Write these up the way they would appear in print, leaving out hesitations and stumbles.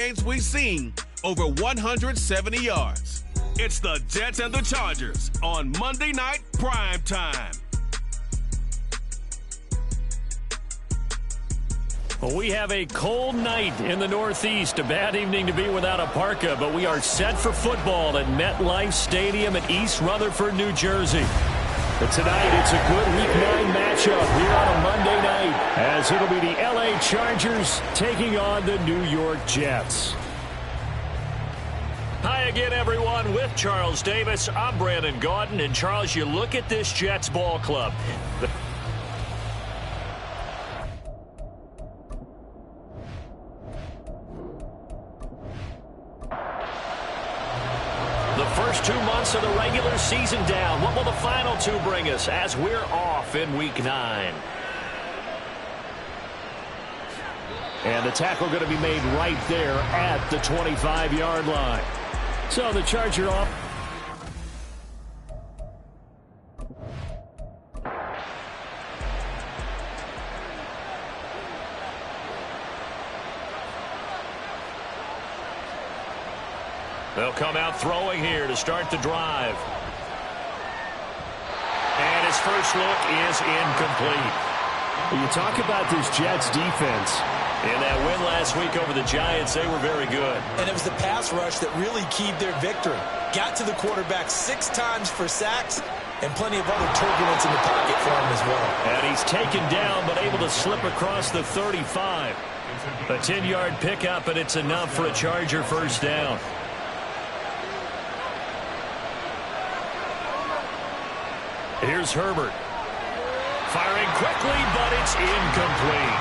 games we've seen over 170 yards. It's the Jets and the Chargers on Monday Night Prime Time. Well, we have a cold night in the Northeast. A bad evening to be without a parka, but we are set for football at MetLife Stadium in East Rutherford, New Jersey. But tonight, it's a good Week 9 matchup here on a Monday night, as it'll be the LA Chargers taking on the New York Jets. Hi again, everyone. With Charles Davis, I'm Brandon Gaudin. And, Charles, you look at this Jets ball club. The first 2 months of the regular season down. What will the final 2 bring us as we're off in Week 9? And the tackle going to be made right there at the 25-yard line. So the Charger off. They'll come out throwing here to start the drive. And his first look is incomplete. When you talk about this Jets defense, in that win last week over the Giants, they were very good. And it was the pass rush that really keyed their victory. Got to the quarterback 6 times for sacks and plenty of other turbulence in the pocket for him as well. And he's taken down but able to slip across the 35. A 10-yard pickup, and it's enough for a Charger first down. Here's Herbert. Firing quickly, but it's incomplete.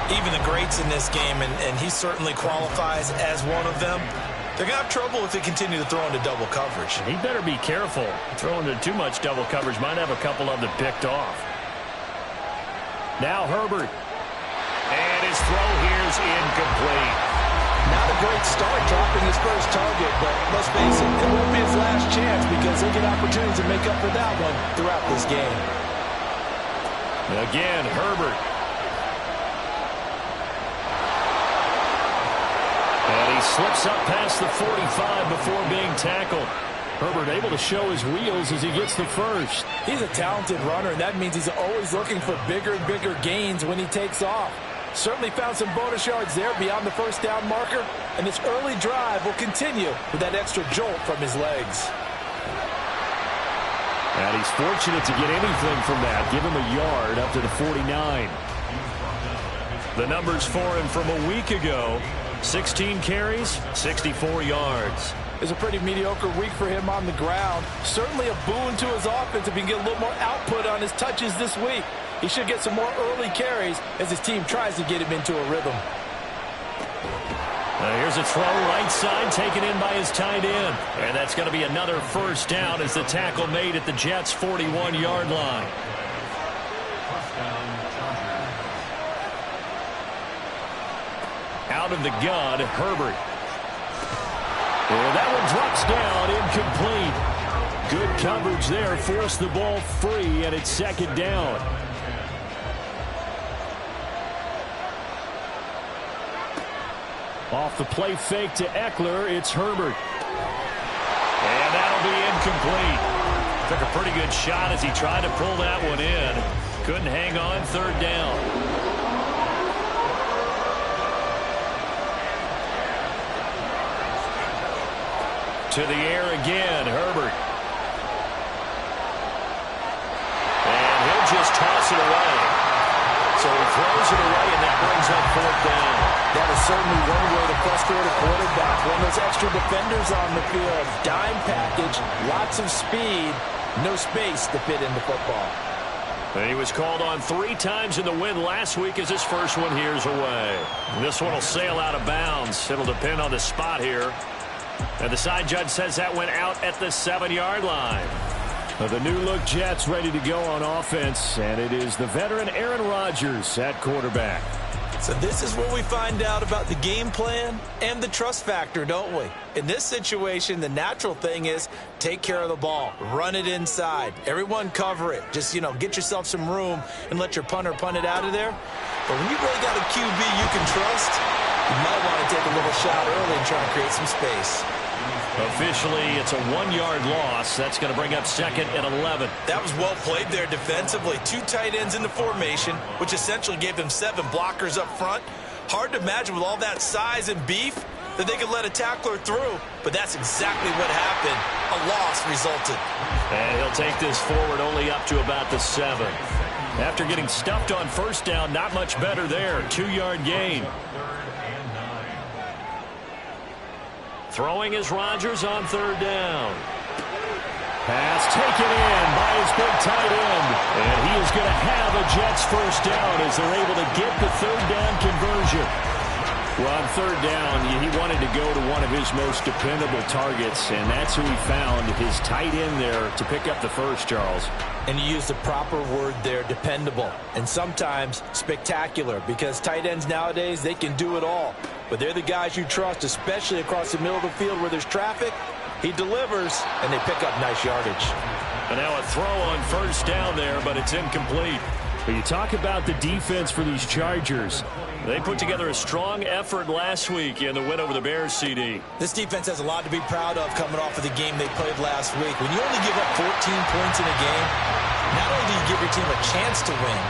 Even the greats in this game, and he certainly qualifies as one of them, they're going to have trouble if they continue to throw into double coverage. He better be careful. Throwing into too much double coverage might have a couple of them picked off. Now Herbert. And his throw here's incomplete. Not a great start dropping his first target, but let's face it, it won't be his last chance because he'll get opportunities to make up for that one throughout this game. Again, Herbert. And he slips up past the 45 before being tackled. Herbert able to show his wheels as he gets the first. He's a talented runner, and that means he's always looking for bigger and bigger gains when he takes off. Certainly found some bonus yards there beyond the first down marker, and this early drive will continue with that extra jolt from his legs. And he's fortunate to get anything from that. Give him a yard up to the 49. The numbers for him from a week ago: 16 carries, 64 yards. It's a pretty mediocre week for him on the ground. Certainly a boon to his offense if he can get a little more output on his touches this week. He should get some more early carries as his team tries to get him into a rhythm. Here's a throw right side taken in by his tight end. And that's going to be another first down as the tackle made at the Jets' 41-yard line. Out of the gun, Herbert. And that one drops down, incomplete. Good coverage there, forced the ball free, and it's second down. Off the play fake to Eckler, it's Herbert. And that'll be incomplete. Took a pretty good shot as he tried to pull that one in. Couldn't hang on, third down. To the air again, Herbert. And he'll just toss it away. So he throws it away, and that brings up fourth down. That is certainly one way to frustrate a quarterback. One of those extra defenders on the field. Dime package, lots of speed, no space to fit into football. And he was called on 3 times in the win last week as his first one here's away. And this one will sail out of bounds. It'll depend on the spot here. And the side judge says that went out at the 7-yard line. The new-look Jets ready to go on offense, and it is the veteran Aaron Rodgers at quarterback. So this is where we find out about the game plan and the trust factor, don't we? In this situation, the natural thing is take care of the ball, run it inside. Everyone cover it. Just, get yourself some room and let your punter punt it out of there. But when you really got a QB you can trust, You might want to take a little shot early and try and create some space. Officially, it's a 1-yard loss. That's going to bring up second and 11. That was well played there defensively. 2 tight ends in the formation, which essentially gave them 7 blockers up front. Hard to imagine with all that size and beef that they could let a tackler through, but that's exactly what happened. A loss resulted. And he'll take this forward only up to about the 7. After getting stuffed on first down, not much better there. 2-yard gain. Throwing is Rodgers on third down. Pass taken in by his big tight end. And he is going to have a Jets first down as they're able to get the third down conversion. Well, on third down, he wanted to go to one of his most dependable targets, and that's who he found, his tight end there, to pick up the first, Charles. And you used the proper word there, dependable. And sometimes spectacular, because tight ends nowadays, they can do it all. But they're the guys you trust, especially across the middle of the field where there's traffic. He delivers, and they pick up nice yardage. And now a throw on first down there, but it's incomplete. But you talk about the defense for these Chargers. They put together a strong effort last week in the win over the Bears, CD. This defense has a lot to be proud of coming off of the game they played last week. When you only give up 14 points in a game, not only do you give your team a chance to win,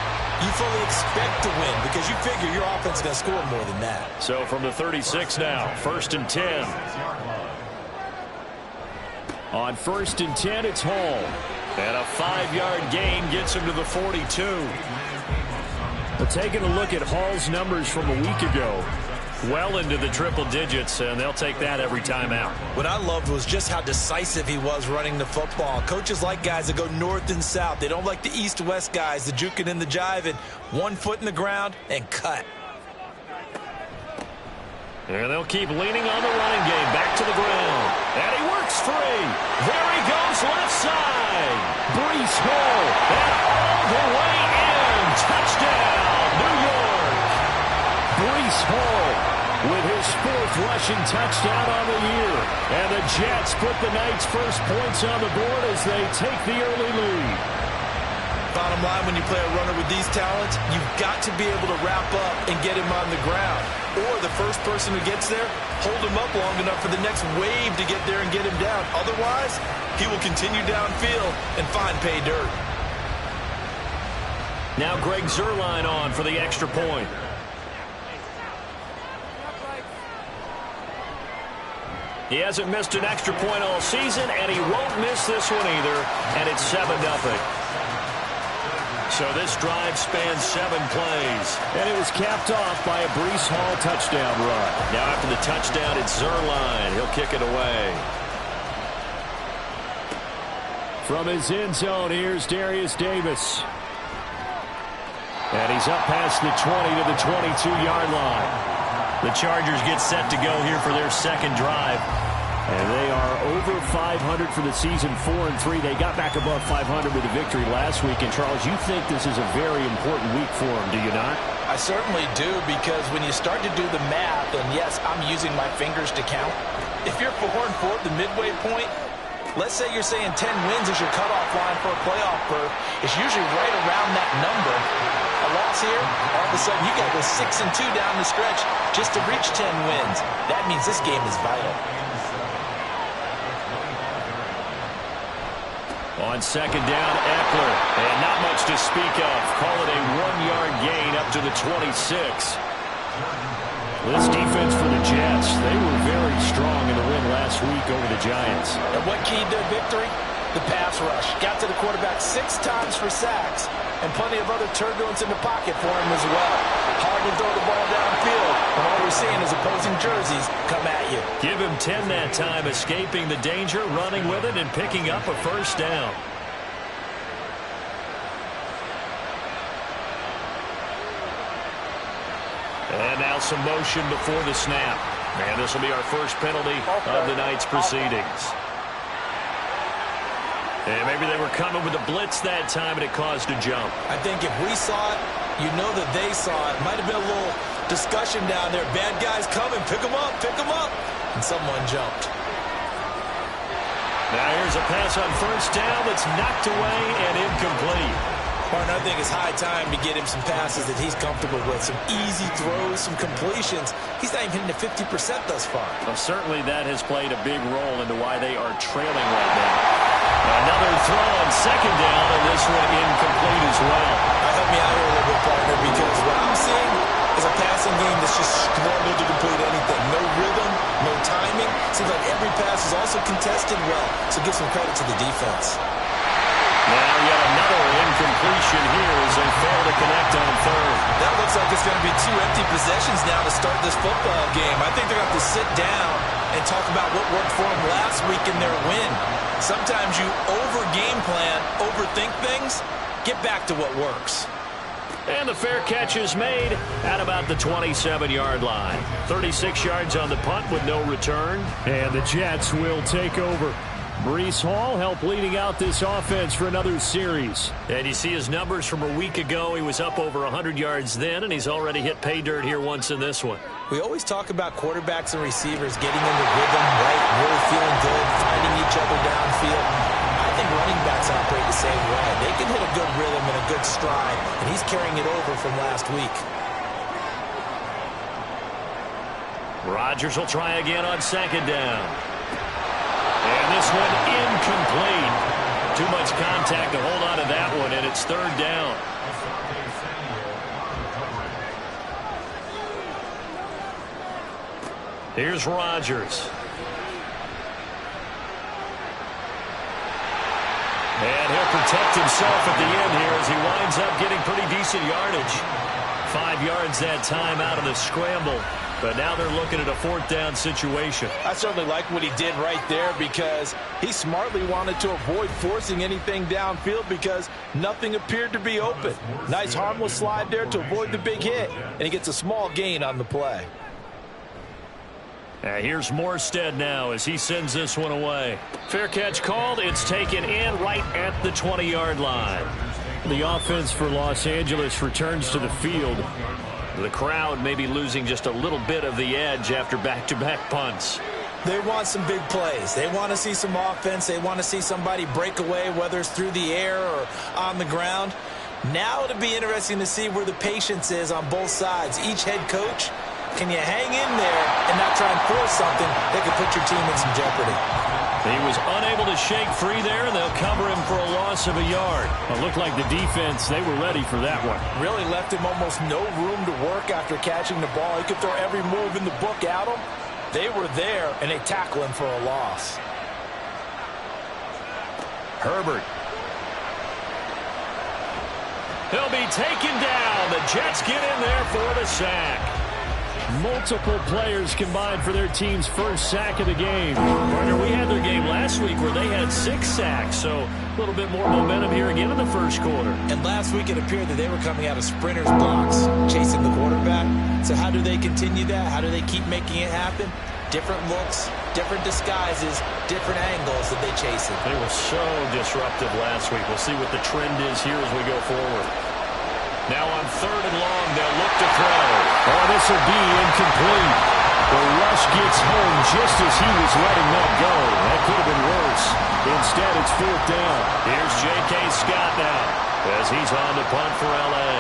you fully expect to win because you figure your offense is going to score more than that. So from the 36 now, 1st and 10. On 1st and 10, it's Hall. And a 5-yard gain gets him to the 42. But taking a look at Hall's numbers from a week ago, well into the triple digits, and they'll take that every time out. What I loved was just how decisive he was running the football. Coaches like guys that go north and south. They don't like the east-west guys, the juking and the jiving. 1 foot in the ground and cut. And they'll keep leaning on the running game. Back to the ground. And he works free. There he goes left side. Breece Hall. And all the way in. Touchdown, New York. Breece Hall with his 4th rushing touchdown on the year. And the Jets put the night's first points on the board as they take the early lead. Bottom line, when you play a runner with these talents, you've got to be able to wrap up and get him on the ground. Or the first person who gets there, hold him up long enough for the next wave to get there and get him down. Otherwise, he will continue downfield and find pay dirt. Now Greg Zuerlein on for the extra point. He hasn't missed an extra point all season, and he won't miss this one either. And it's 7-0. So this drive spans 7 plays. And it was capped off by a Breece Hall touchdown run. Now after the touchdown, it's Zuerlein. He'll kick it away. From his end zone, here's Darius Davis. And he's up past the 20 to the 22-yard line. The Chargers get set to go here for their second drive. And they are over 500 for the season, 4-3. They got back above 500 with a victory last week. And, Charles, you think this is a very important week for them, do you not? I certainly do, because when you start to do the math, and yes, I'm using my fingers to count. If you're 4-4 at the midway point, let's say you're saying 10 wins is your cutoff line for a playoff berth. It's usually right around that number. A loss here, all of a sudden you got to go 6-2 down the stretch just to reach 10 wins. That means this game is vital. On second down, Eckler. And not much to speak of. Call it a 1-yard gain up to the 26. This defense for the Jets, they were very strong in the win last week over the Giants. And what keyed their victory? The pass rush. Got to the quarterback 6 times for sacks. And plenty of other turbulence in the pocket for him as well. Hard to throw the ball downfield when all we're seeing is opposing jerseys come at you. Give him 10 that time, escaping the danger, running with it, and picking up a first down. And now some motion before the snap. And this will be our first penalty of the night's proceedings. And maybe they were coming with a blitz that time, and it caused a jump. I think if we saw it, you know that they saw it. Might have been a little discussion down there. Bad guys coming. Pick them up. Pick them up. And someone jumped. Now here's a pass on first down that's knocked away and incomplete. Martin, I think it's high time to get him some passes that he's comfortable with, some easy throws, some completions. He's not even hitting to 50% thus far. Well, certainly that has played a big role into why they are trailing right now. Another throw on second down, and this one incomplete as well. Help me out here a little bit, partner, because what I'm seeing is a passing game that's just struggled to complete anything. No rhythm, no timing. Seems like every pass is also contested well, so give some credit to the defense. Now yet another incompletion here as they fail to connect on third. That looks like it's going to be 2 empty possessions now to start this football game. I think they're going to have to sit down and talk about what worked for them last week in their win. Sometimes you over-game plan, overthink things, get back to what works. And the fair catch is made at about the 27-yard line. 36 yards on the punt with no return. And the Jets will take over. Breece Hall helped leading out this offense for another series. And you see his numbers from a week ago. He was up over 100 yards then, and he's already hit pay dirt here once in this one. We always talk about quarterbacks and receivers getting into rhythm, right, really feeling good, finding each other downfield. I think running backs operate the same way. They can hit a good rhythm and a good stride, and he's carrying it over from last week. Rodgers will try again on second down. And this one incomplete. Too much contact to hold on to that one, and it's third down. Here's Rodgers. And he'll protect himself at the end here as he winds up getting pretty decent yardage. 5 yards that time out of the scramble. But now they're looking at a fourth down situation. I certainly like what he did right there because he smartly wanted to avoid forcing anything downfield because nothing appeared to be open. Nice harmless slide there to avoid the big hit, and he gets a small gain on the play. Here's Morstead now as he sends this one away. Fair catch called. It's taken in right at the 20-yard line. The offense for Los Angeles returns to the field. The crowd may be losing just a little bit of the edge after back-to-back punts. They want some big plays. They want to see some offense. They want to see somebody break away, whether it's through the air or on the ground. Now it'll be interesting to see where the patience is on both sides. Each head coach, can you hang in there and not try and force something that could put your team in some jeopardy? He was unable to shake free there, and they'll cover him for a loss of a yard. It looked like the defense, they were ready for that one. Really left him almost no room to work after catching the ball. He could throw every move in the book at him. They were there, and they tackle him for a loss. Herbert. He'll be taken down. The Jets get in there for the sack. Multiple players combined for their team's first sack of the game. Partner, we had their game last week where they had 6 sacks, so a little bit more momentum here again in the first quarter. And last week it appeared that they were coming out of sprinters blocks, chasing the quarterback. So how do they continue that? How do they keep making it happen? Different looks, different disguises, different angles that they chase it. They were so disruptive last week. We'll see what the trend is here as we go forward. Now on third and long, they'll look to throw. Oh, this will be incomplete. The rush gets home just as he was letting that go. That could have been worse. Instead, it's fourth down. Here's J.K. Scott now as he's on to punt for L.A.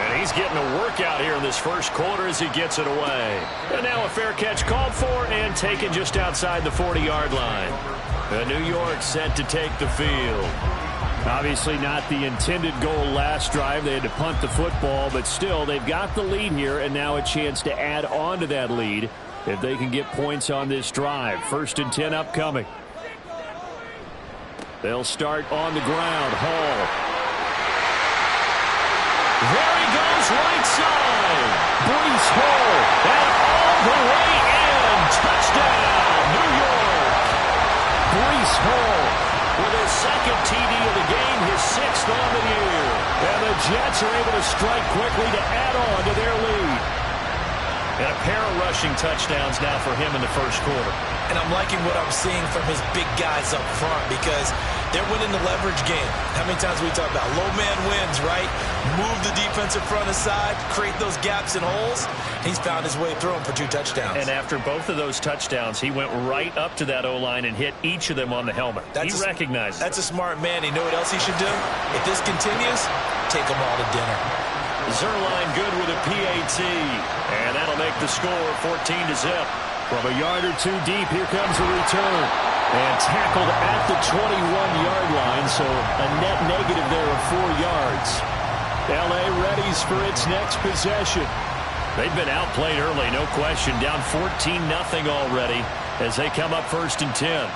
And he's getting a workout here in this first quarter as he gets it away. And now a fair catch called for and taken just outside the 40-yard line. New York set to take the field. Obviously not the intended goal last drive. They had to punt the football, but still they've got the lead here and now a chance to add on to that lead if they can get points on this drive. 1st and 10 upcoming. They'll start on the ground. Hall. There he goes, right side. Breece Hall. And all the way in. Touchdown, New York. Breece Hall with his second TD of the game, his 6th on the year. And the Jets are able to strike quickly to add on to their lead. And a pair of rushing touchdowns now for him in the first quarter. And I'm liking what I'm seeing from his big guys up front because They're winning the leverage game. How many times we talk about low man wins, right? Move the defensive front aside, create those gaps and holes. He's found his way through them for 2 touchdowns. And after both of those touchdowns, he went right up to that O-line and hit each of them on the helmet. He recognized it. That's a smart man. He knew what else he should do. If this continues, take them all to dinner. Zuerlein good with a PAT. And that'll make the score 14-0. From a yard or 2 deep, here comes the return. And tackled at the 21-yard line, so a net negative there of 4 yards. L.A. readies for its next possession. They've been outplayed early, no question. Down 14-0 already as they come up 1st and 10.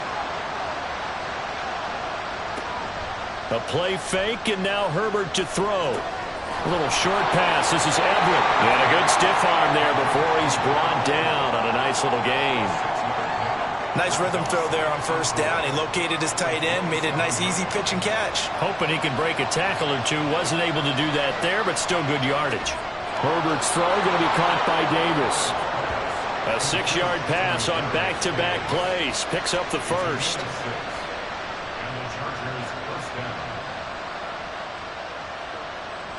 A play fake, and now Herbert to throw. A little short pass. This is Everett. And a good stiff arm there before he's brought down on a nice little gain. Nice rhythm throw there on 1st down. He located his tight end, made a nice easy pitch and catch. Hoping he can break a tackle or 2. Wasn't able to do that there, but still good yardage. Herbert's throw going to be caught by Davis. A 6-yard pass on back-to-back plays. Picks up the first.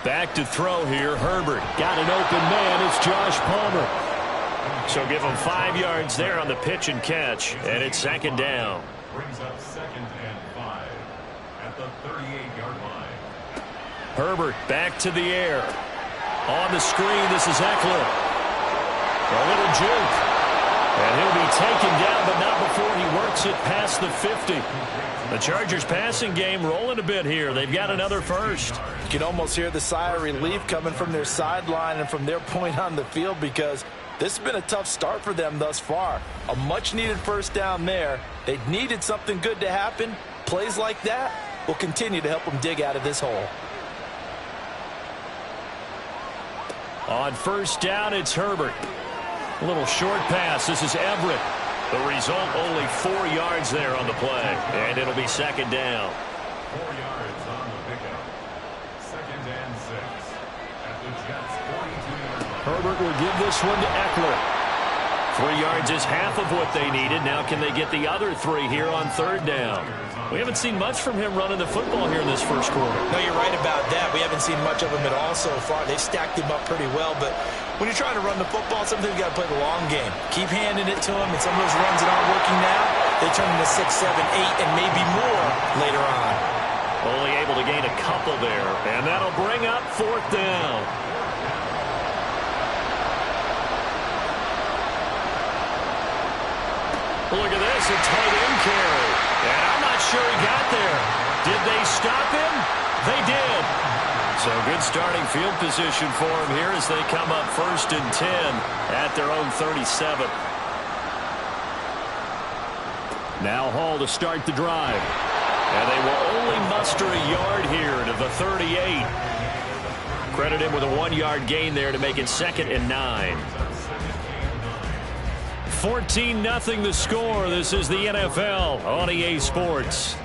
Back to throw here. Herbert got an open man. It's Josh Palmer. So give him 5 yards there on the pitch and catch, and it's 2nd down. Brings up 2nd and 5 at the 38-yard line. Herbert back to the air. On the screen, this is Eckler. A little juke. And he'll be taken down, but not before he works it past the 50. The Chargers passing game rolling a bit here. They've got another first. You can almost hear the sigh of relief coming from their sideline and from their point on the field, because this has been a tough start for them thus far. A much-needed 1st down there. They needed something good to happen. Plays like that will continue to help them dig out of this hole. On 1st down, it's Herbert. A little short pass. This is Everett. The result, only 4 yards there on the play. And it'll be 2nd down. 4 yards on the pickup. 2nd and 6 at the Jets' 42-yard line. Herbert will give this one to Eckler. 3 yards is half of what they needed. Now can they get the other 3 here on 3rd down? We haven't seen much from him running the football here in this first quarter. No, you're right about that. We haven't seen much of him at all so far. They've stacked him up pretty well, but when you're trying to run the football, sometimes you got to play the long game. Keep handing it to him, and some of those runs that aren't working now, they turn into 6, 7, 8, and maybe more later on. Only able to gain a couple there, and that'll bring up 4th down. Look at this, a tight end carry. And I'm not sure he got there. Did they stop him? They did. So good starting field position for him here as they come up 1st and 10 at their own 37. Now Hall to start the drive. And they will only muster a yard here to the 38. Credit him with a 1-yard gain there to make it 2nd and 9. 14-0 the score. This is the NFL on EA Sports.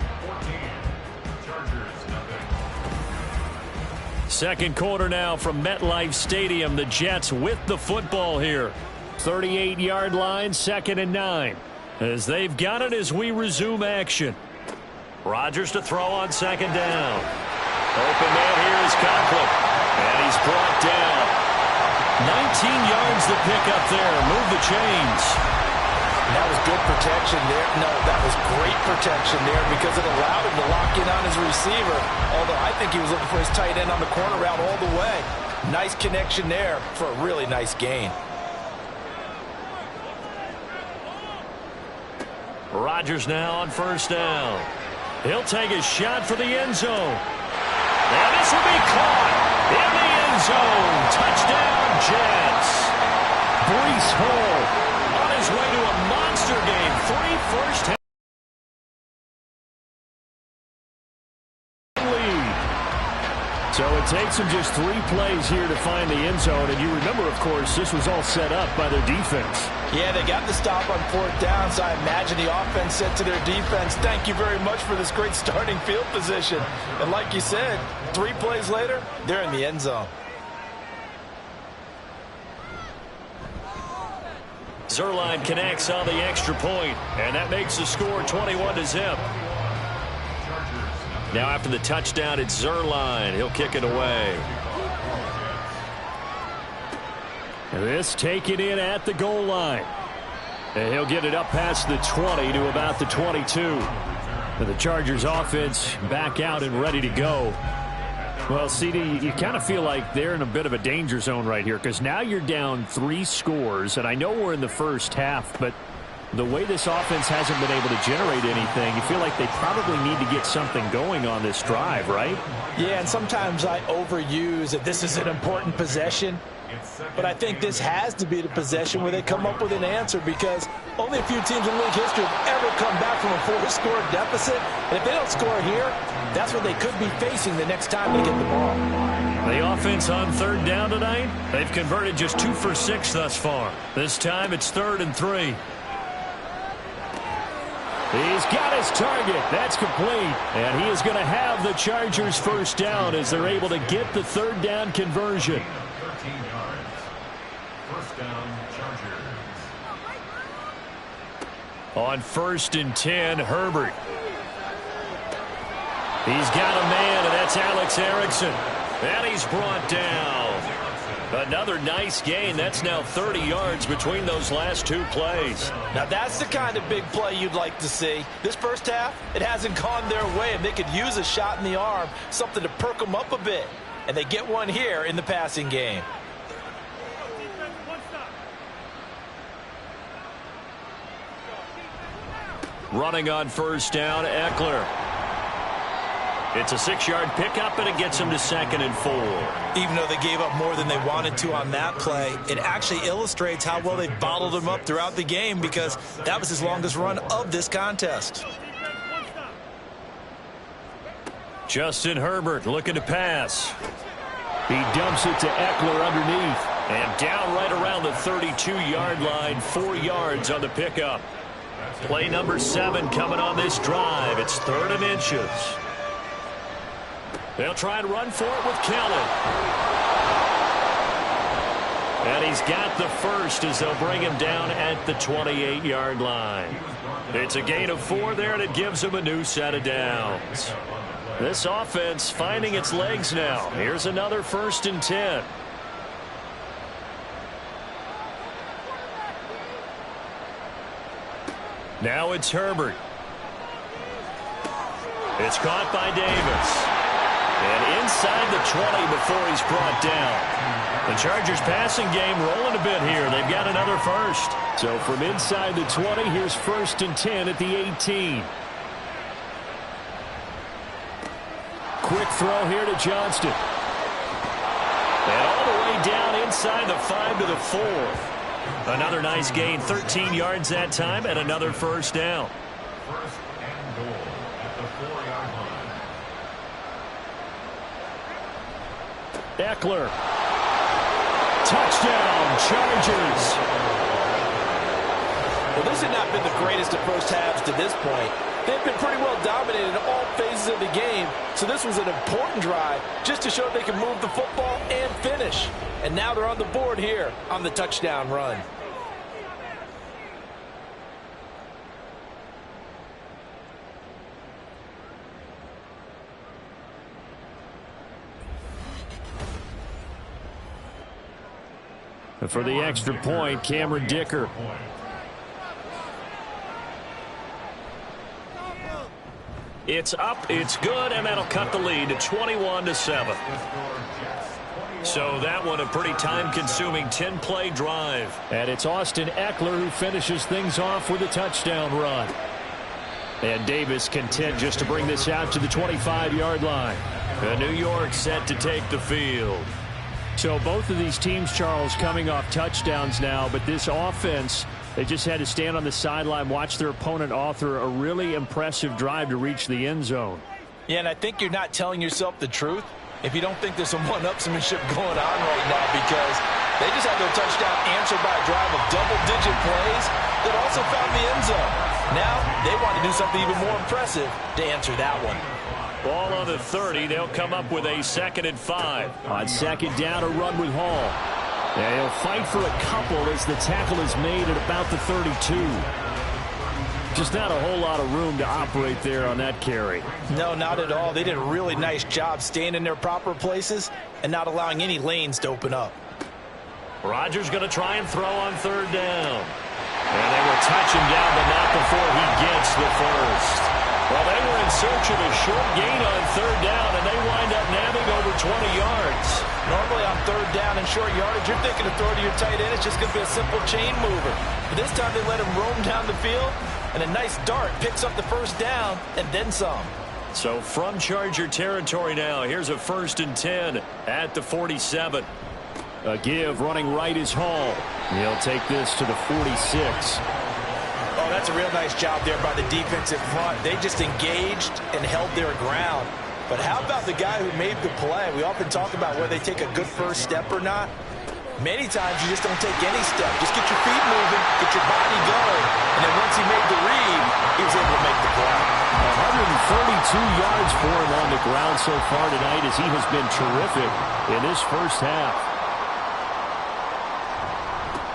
2nd quarter now from MetLife Stadium. The Jets with the football here. 38-yard line, 2nd and 9. As they've got it as we resume action. Rodgers to throw on 2nd down. Open man here is Conklin. And he's brought down. 19 yards to pick up there. Move the chains. That was good protection there. No, that was great protection there because it allowed him to lock in on his receiver. Although I think he was looking for his tight end on the corner route all the way. Nice connection there for a really nice gain. Rodgers now on 1st down. He'll take a shot for the end zone. And this will be caught in the end zone. Touchdown, Jets. Breece Hall on his way to a monster game. 3 first half lead. So it takes him just 3 plays here to find the end zone. And you remember, of course, this was all set up by their defense. Yeah, they got the stop on 4th down, so I imagine the offense said to their defense, thank you very much for this great starting field position. And like you said, 3 plays later, they're in the end zone. Zuerlein connects on the extra point, and that makes the score 21-0. Chargers Now after the touchdown, it's Zuerlein. He'll kick it away. This taken in at the goal line. And he'll get it up past the 20 to about the 22. And the Chargers offense back out and ready to go. Well, CD, you kind of feel like they're in a bit of a danger zone right here because now you're down 3 scores. And I know we're in the first half, but the way this offense hasn't been able to generate anything, you feel like they probably need to get something going on this drive, right? Yeah, and sometimes I overuse that this is an important possession. But I think this has to be the possession where they come up with an answer because only a few teams in league history have ever come back from a 4-score deficit. And if they don't score here, that's what they could be facing the next time they get the ball. The offense on 3rd down tonight, they've converted just 2 for 6 thus far. This time it's 3rd and 3. He's got his target. That's complete. And he is going to have the Chargers first down as they're able to get the 3rd down conversion. 13 yards. First down, Chargers. On 1st and 10, Herbert. He's got a man, and that's Alex Erickson. And he's brought down. Another nice gain. That's now 30 yards between those last 2 plays. Now that's the kind of big play you'd like to see. This first half, it hasn't gone their way, and they could use a shot in the arm, something to perk them up a bit. And they get one here in the passing game. Running on 1st down, Eckler. It's a 6-yard pickup, and it gets him to 2nd and 4. Even though they gave up more than they wanted to on that play, it actually illustrates how well they bottled them up throughout the game because that was his longest run of this contest. Justin Herbert looking to pass. He dumps it to Eckler underneath. And down right around the 32-yard line, 4 yards on the pickup. Play number 7 coming on this drive. It's 3rd and inches. They'll try and run for it with Kelly. And he's got the first as they'll bring him down at the 28-yard line. It's a gain of 4 there, and it gives him a new set of downs. This offense finding its legs now. Here's another 1st and 10. Now it's Herbert. It's caught by Davis. And inside the 20 before he's brought down. The Chargers passing game rolling a bit here. They've got another first. So from inside the 20, here's 1st and 10 at the 18. Quick throw here to Johnston. And all the way down inside the 5 to the 4. Another nice gain, 13 yards that time, and another first down. First and goal at the 4-yard line. Eckler. Touchdown, Chargers. Well, this had not been the greatest of first halves to this point. They've been pretty well dominated in all phases of the game, so this was an important drive just to show they can move the football and finish. And now they're on the board here on the touchdown run. For the extra point, Cameron Dicker. It's up, it's good, and that'll cut the lead to 21-7. So that one a pretty time-consuming 10-play drive. And it's Austin Eckler who finishes things off with a touchdown run. And Davis content just to bring this out to the 25-yard line. And New York set to take the field. So both of these teams, Charles, coming off touchdowns now, but this offense, they just had to stand on the sideline, watch their opponent author a really impressive drive to reach the end zone. Yeah, and I think you're not telling yourself the truth if you don't think there's some one-upsmanship going on right now, because they just had their touchdown answered by a drive of double-digit plays that also found the end zone. Now they want to do something even more impressive to answer that one. Ball on the 30. They'll come up with a 2nd and 5. On 2nd down, a run with Hall. And he'll fight for a couple as the tackle is made at about the 32. Just not a whole lot of room to operate there on that carry. No, not at all. They did a really nice job staying in their proper places and not allowing any lanes to open up. Rodgers going to try and throw on third down. And they will touch him down, but not before he gets the first. Well, they were in search of a short gain on third down, and they wind up nabbing over 20 yards. Normally on third down and short yardage, you're thinking of throw to your tight end. It's just going to be a simple chain mover. But this time they let him roam down the field, and a nice dart picks up the first down and then some. So from Charger territory now, here's a 1st and 10 at the 47. A give running right is Hall. He'll take this to the 46. Oh, that's a real nice job there by the defensive front. They just engaged and held their ground. But how about the guy who made the play? We often talk about whether they take a good first step or not. Many times you just don't take any step. Just get your feet moving, get your body going, and then once he made the read, he was able to make the play. 132 yards for him on the ground so far tonight as he has been terrific in this first half.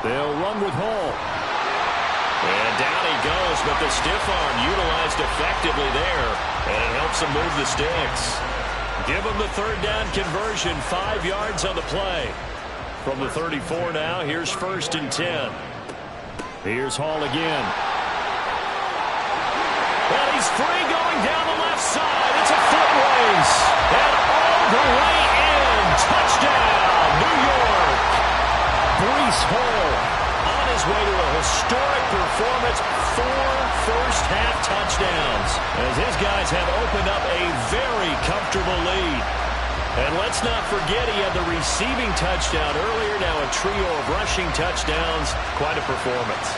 They'll run with Hall. And down he goes, but the stiff arm utilized effectively there, and it helps him move the sticks. Give him the third down conversion, 5 yards on the play. From the 34 now, here's 1st and 10. Here's Hall again. And he's free going down the left side. It's a foot race. And all the way in. Touchdown, New York. Breece Hall on his way to a historic performance, 4 first-half touchdowns, as his guys have opened up a very comfortable lead. And let's not forget he had the receiving touchdown earlier, now a trio of rushing touchdowns. Quite a performance.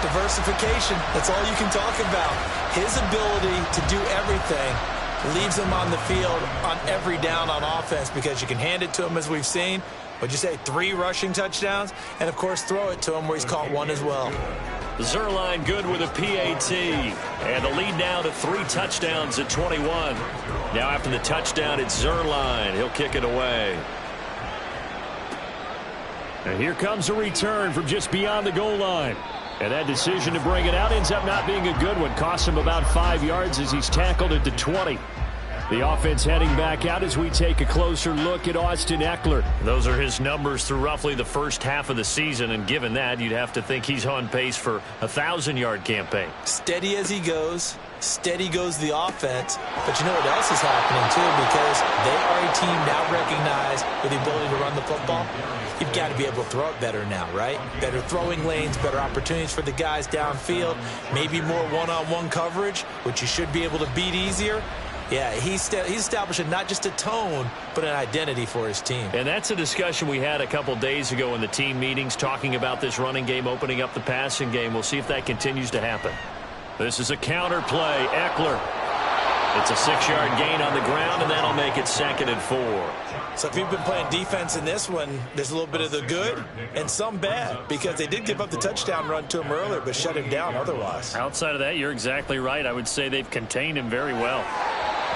Diversification, that's all you can talk about. His ability to do everything leaves him on the field on every down on offense because you can hand it to him as we've seen. What'd you say, 3 rushing touchdowns? And, of course, throw it to him where he's caught 1 as well. Zuerlein good with a PAT. And the lead now to 3 touchdowns at 21. Now after the touchdown, it's Zuerlein. He'll kick it away. And here comes a return from just beyond the goal line. And that decision to bring it out ends up not being a good one. Costs him about 5 yards as he's tackled at the 20. The offense heading back out as we take a closer look at Austin Ekeler. Those are his numbers through roughly the first half of the season, and given that, you'd have to think he's on pace for a 1,000-yard campaign. Steady as he goes. Steady goes the offense. But you know what else is happening, too, because they are a team now recognized with the ability to run the football. You've got to be able to throw it better now, right? Better throwing lanes, better opportunities for the guys downfield, maybe more one-on-one coverage, which you should be able to beat easier. Yeah, he's establishing not just a tone, but an identity for his team. And that's a discussion we had a couple days ago in the team meetings, talking about this running game, opening up the passing game. We'll see if that continues to happen. This is a counter play. Ekeler. It's a 6-yard gain on the ground, and that'll make it 2nd and 4. So if you've been playing defense in this one, there's a little bit of the good and some bad, because they did give up the touchdown run to him earlier, but shut him down otherwise. Outside of that, you're exactly right. I would say they've contained him very well.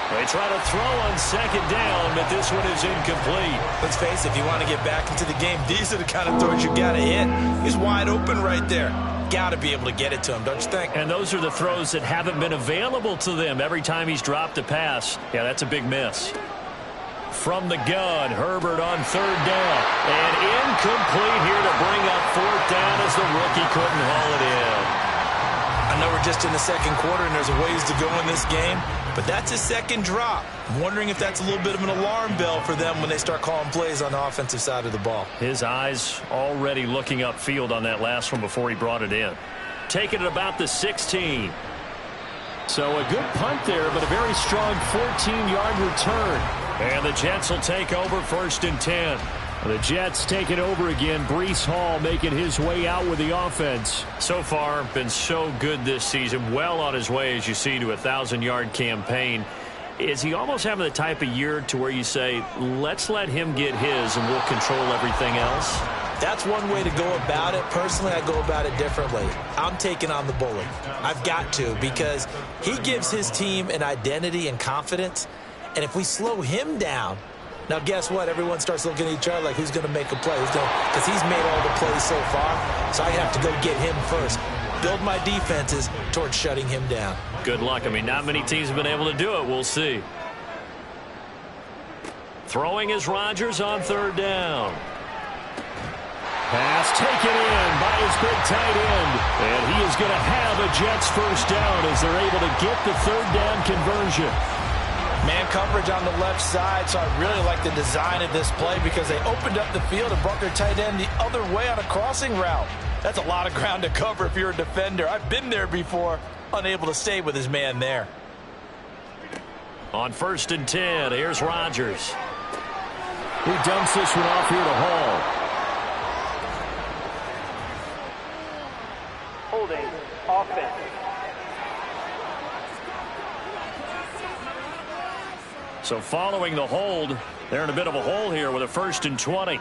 They try to throw on 2nd down, but this one is incomplete. Let's face it, if you want to get back into the game, these are the kind of throws you got to hit. He's wide open right there. Got to be able to get it to him, don't you think? And those are the throws that haven't been available to them every time he's dropped a pass. Yeah, that's a big miss. From the gun, Herbert on 3rd down. And incomplete here to bring up 4th down as the rookie couldn't haul it in. I know we're just in the 2nd quarter and there's a ways to go in this game, but that's his 2nd drop. I'm wondering if that's a little bit of an alarm bell for them when they start calling plays on the offensive side of the ball. His eyes already looking upfield on that last one before he brought it in. Taking it about the 16. So a good punt there, but a very strong 14-yard return. And the Jets will take over 1st and 10. The Jets take it over again. Breece Hall making his way out with the offense. So far, been so good this season. Well on his way, as you see, to a 1,000-yard campaign. Is he almost having the type of year to where you say, let's let him get his and we'll control everything else? That's one way to go about it. Personally, I go about it differently. I'm taking on the bully. I've got to, because he gives his team an identity and confidence. And if we slow him down, now guess what? Everyone starts looking at each other like, who's going to make a play? Because he's made all the plays so far. So I have to go get him first. build my defenses towards shutting him down. Good luck. I mean, not many teams have been able to do it. We'll see. Throwing is Rodgers on third down. Pass taken in by his big tight end. And he is going to have a Jets first down as they're able to get the third down conversion. Man coverage on the left side, so I really like the design of this play because they opened up the field and brought their tight end the other way on a crossing route. That's a lot of ground to cover if you're a defender. I've been there before, unable to stay with his man there. On 1st and 10, here's Rodgers. He dumps this one off here to Hall. Holding offense. So following the hold, they're in a bit of a hole here with a 1st and 20.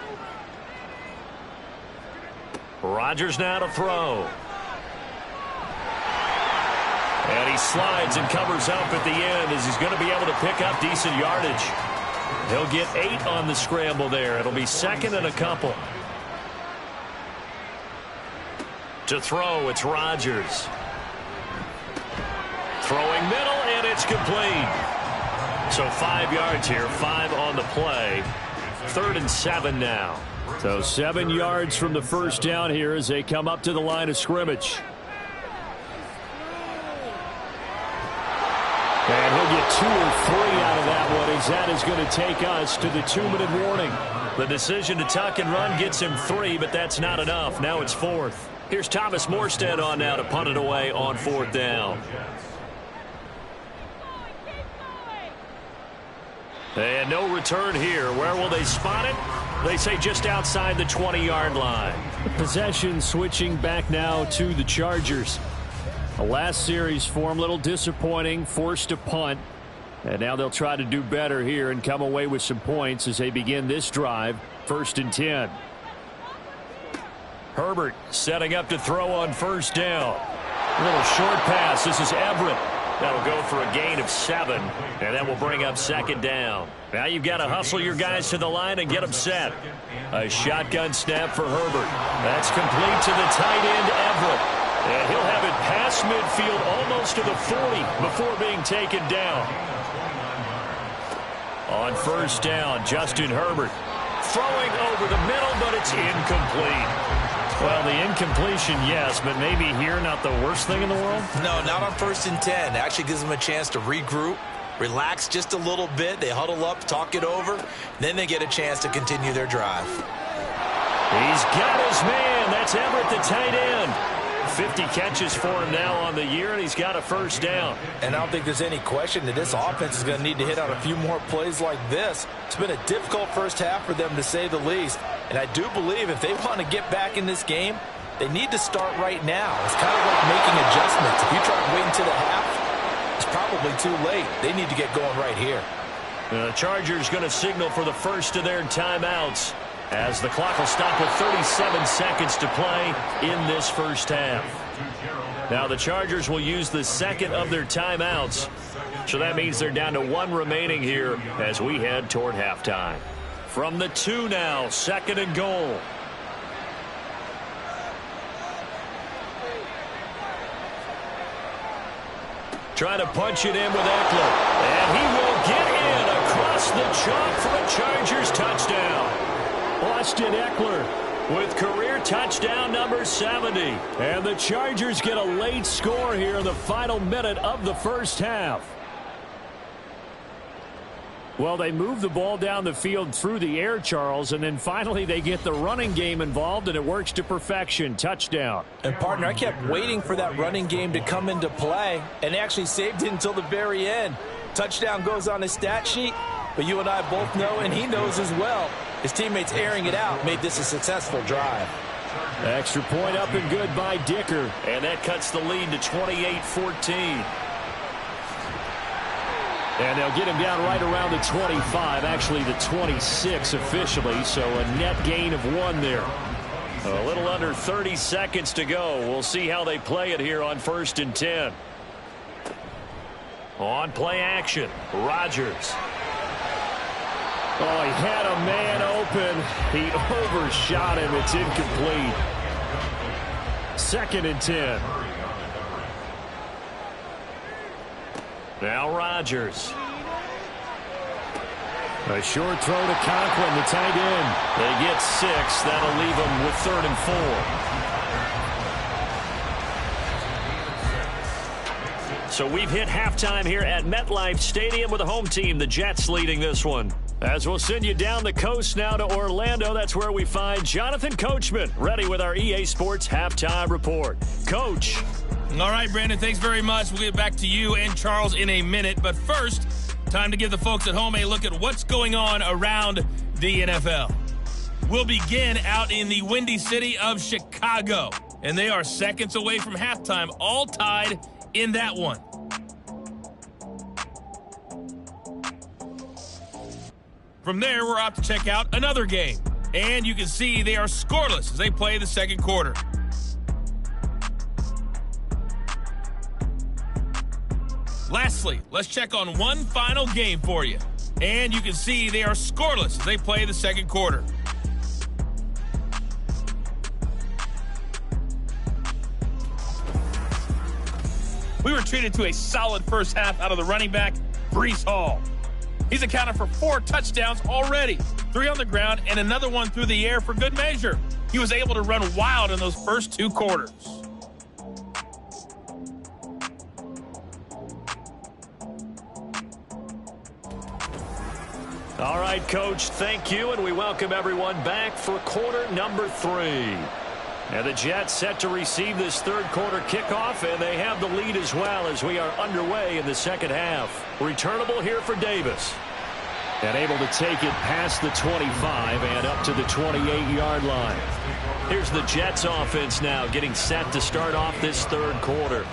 Rodgers now to throw. And he slides and covers up at the end as he's going to be able to pick up decent yardage. He'll get 8 on the scramble there. It'll be 2nd and a couple. To throw, it's Rodgers. Throwing middle, and it's complete. So 5 yards here, 5 on the play. 3rd and 7 now. So 7 yards from the first down here as they come up to the line of scrimmage. And he'll get 2 or 3 out of that one as that is going to take us to the 2-minute warning. The decision to tuck and run gets him 3, but that's not enough. Now it's 4th. Here's Thomas Morstead on now to punt it away on 4th down. And no return here. Where will they spot it? They say just outside the 20-yard line. Possession switching back now to the Chargers. The last series for them, a little disappointing, forced to punt. And now they'll try to do better here and come away with some points as they begin this drive. 1st and 10. Herbert setting up to throw on 1st down. A little short pass. This is Everett. That'll go for a gain of 7, and that will bring up 2nd down. Now you've got to hustle your guys to the line and get them set. A shotgun snap for Herbert. That's complete to the tight end, Everett. And he'll have it past midfield almost to the 40 before being taken down. On 1st down, Justin Herbert throwing over the middle, but it's incomplete. Well, the incompletion, yes, but maybe here not the worst thing in the world? No, not on 1st and 10. It actually gives them a chance to regroup, relax just a little bit. They huddle up, talk it over, then they get a chance to continue their drive. He's got his man. That's Everett, the tight end. 50 catches for him now on the year, and he's got a 1st down. And I don't think there's any question that this offense is going to need to hit on a few more plays like this. It's been a difficult first half for them, to say the least. And I do believe if they want to get back in this game, they need to start right now. It's kind of like making adjustments. If you try to wait until the half, it's probably too late. They need to get going right here. The Chargers going to signal for the first of their timeouts as the clock will stop with 37 seconds to play in this first half. Now the Chargers will use the 2nd of their timeouts. So that means they're down to 1 remaining here as we head toward halftime. From the 2 now, 2nd and goal. Trying to punch it in with Eckler. And he will get in across the chalk for a Chargers touchdown. Austin Eckler with career touchdown number 70. And the Chargers get a late score here in the final minute of the first half. Well, they move the ball down the field through the air, Charles, and then finally they get the running game involved, and it works to perfection. Touchdown. And, partner, I kept waiting for that running game to come into play, and actually saved it until the very end. Touchdown goes on his stat sheet, but you and I both know, and he knows as well, his teammates airing it out made this a successful drive. Extra point up and good by Dicker. And that cuts the lead to 28-14. And they'll get him down right around the 25, actually the 26 officially, so a net gain of 1 there. A little under 30 seconds to go. We'll see how they play it here on 1st and 10. On play action, Rodgers. Oh, he had a man open. He overshot him. It's incomplete. 2nd and 10. Now Rodgers. A short throw to Conklin, the tight end. They get 6. That'll leave them with 3rd and 4. So we've hit halftime here at MetLife Stadium with the home team, the Jets, leading this one. As we'll send you down the coast now to Orlando, that's where we find Jonathan Coachman, ready with our EA Sports Halftime Report. Coach. All right, Brandon, thanks very much. We'll get back to you and Charles in a minute. But first, time to give the folks at home a look at what's going on around the NFL. We'll begin out in the Windy City of Chicago, and they are seconds away from halftime, all tied in that one. From there, we're off to check out another game, and you can see they are scoreless as they play the second quarter. Lastly, let's check on one final game for you. And you can see they are scoreless as they play the second quarter. We were treated to a solid first half out of the running back, Breece Hall. He's accounted for 4 touchdowns already, 3 on the ground and another one through the air for good measure. He was able to run wild in those first 2 quarters. All right, Coach, thank you, and we welcome everyone back for quarter number 3. And the Jets set to receive this third quarter kickoff, and they have the lead as well as we are underway in the second half. Returnable here for Davis. And able to take it past the 25 and up to the 28-yard line. Here's the Jets offense now getting set to start off this third quarter.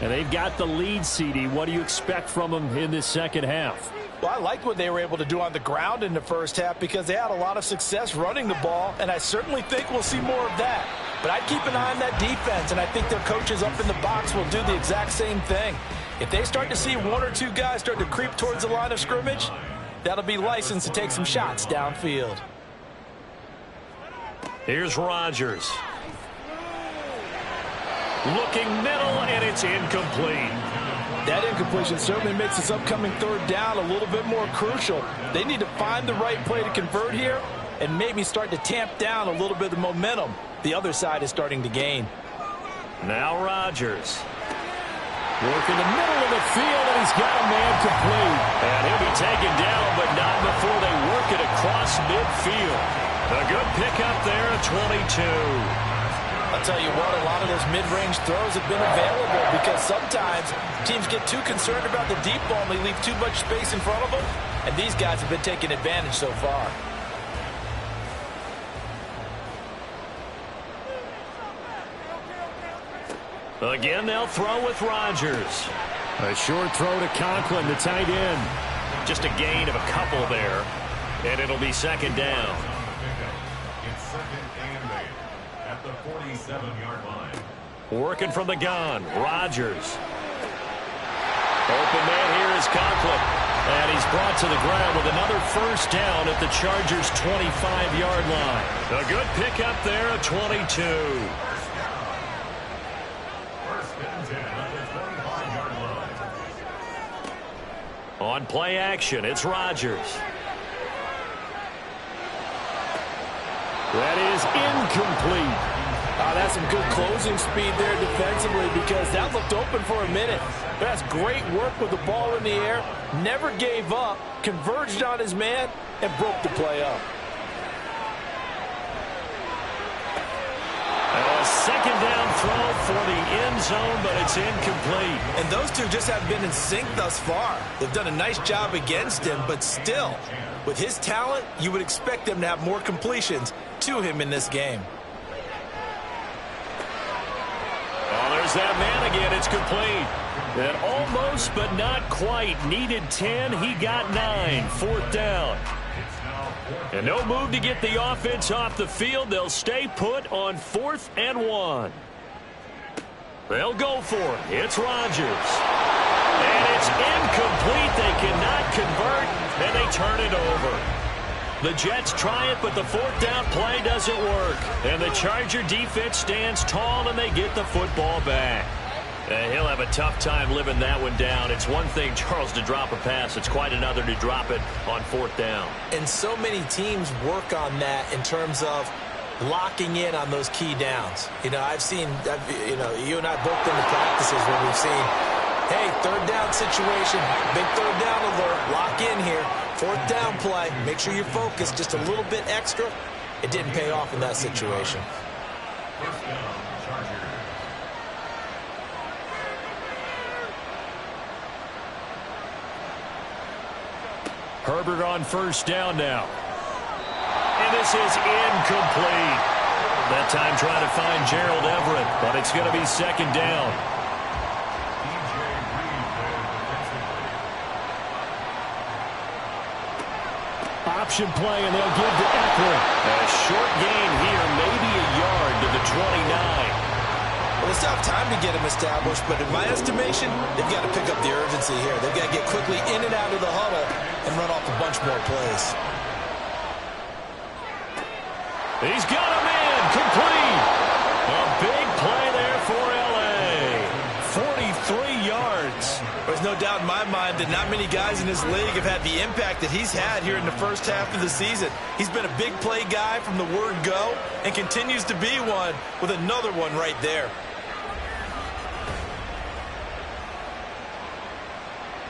And they've got the lead, CD. What do you expect from them in this second half? Well, I like what they were able to do on the ground in the first half because they had a lot of success running the ball, and I certainly think we'll see more of that. But I'd keep an eye on that defense, and I think their coaches up in the box will do the exact same thing. If they start to see 1 or 2 guys start to creep towards the line of scrimmage, that'll be licensed to take some shots downfield. Here's Rodgers. Looking middle, and it's incomplete. That incompletion certainly makes this upcoming third down a little bit more crucial. They need to find the right play to convert here and maybe start to tamp down a little bit of momentum the other side is starting to gain. Now Rodgers. Working the middle of the field, and he's got a man complete. And he'll be taken down, but not before they work it across midfield. A good pickup there at 22. I'll tell you what, a lot of those mid-range throws have been available because sometimes teams get too concerned about the deep ball and they leave too much space in front of them, and these guys have been taking advantage so far. Again, they'll throw with Rodgers. A short throw to Conklin, the tight end. Just a gain of a couple there, and it'll be second down. It's 2nd and 8 at the 47-yard line. Working from the gun, Rodgers. Open man here is Conklin. And he's brought to the ground with another first down at the Chargers' 25-yard line. A good pickup there at 22. On play action, it's Rodgers. That is incomplete. That's some good closing speed there defensively because that looked open for a minute. That's great work with the ball in the air. Never gave up, converged on his man, and broke the play up. A second down throw for the end zone, but it's incomplete. And those two just have been in sync thus far. They've done a nice job against him, but still, with his talent, you would expect them to have more completions to him in this game. Oh, there's that man again. It's complete. And almost, but not quite. Needed 10. He got 9. 4th down. And no move to get the offense off the field. They'll stay put on 4th and 1. They'll go for it. It's Rodgers. And it's incomplete. They cannot convert, and they turn it over. The Jets try it, but the fourth down play doesn't work. And the Charger defense stands tall, and they get the football back. He'll have a tough time living that one down. It's one thing, Charles, to drop a pass. It's quite another to drop it on fourth down. And so many teams work on that in terms of locking in on those key downs. You know, I've seen, you and I both been to practices where we've seen, hey, third down situation, big third down alert, lock in here. Fourth down play, make sure you're focused just a little bit extra. It didn't pay off in that situation. First down, Chargers. Herbert on first down now. And this is incomplete. That time trying to find Gerald Everett, but it's going to be second down. DJ Reed there defensively. Option play, and they'll give to Eckler. A short gain here, maybe a yard to the 29. Well, it's not time to get him established, but in my estimation, they've got to pick up the urgency here. They've got to get quickly in and out of the huddle and run off a bunch more plays. He's got him in, complete. A big play there for L.A. 43 yards. There's no doubt in my mind that not many guys in this league have had the impact that he's had here in the first half of the season. He's been a big play guy from the word go and continues to be one with another one right there.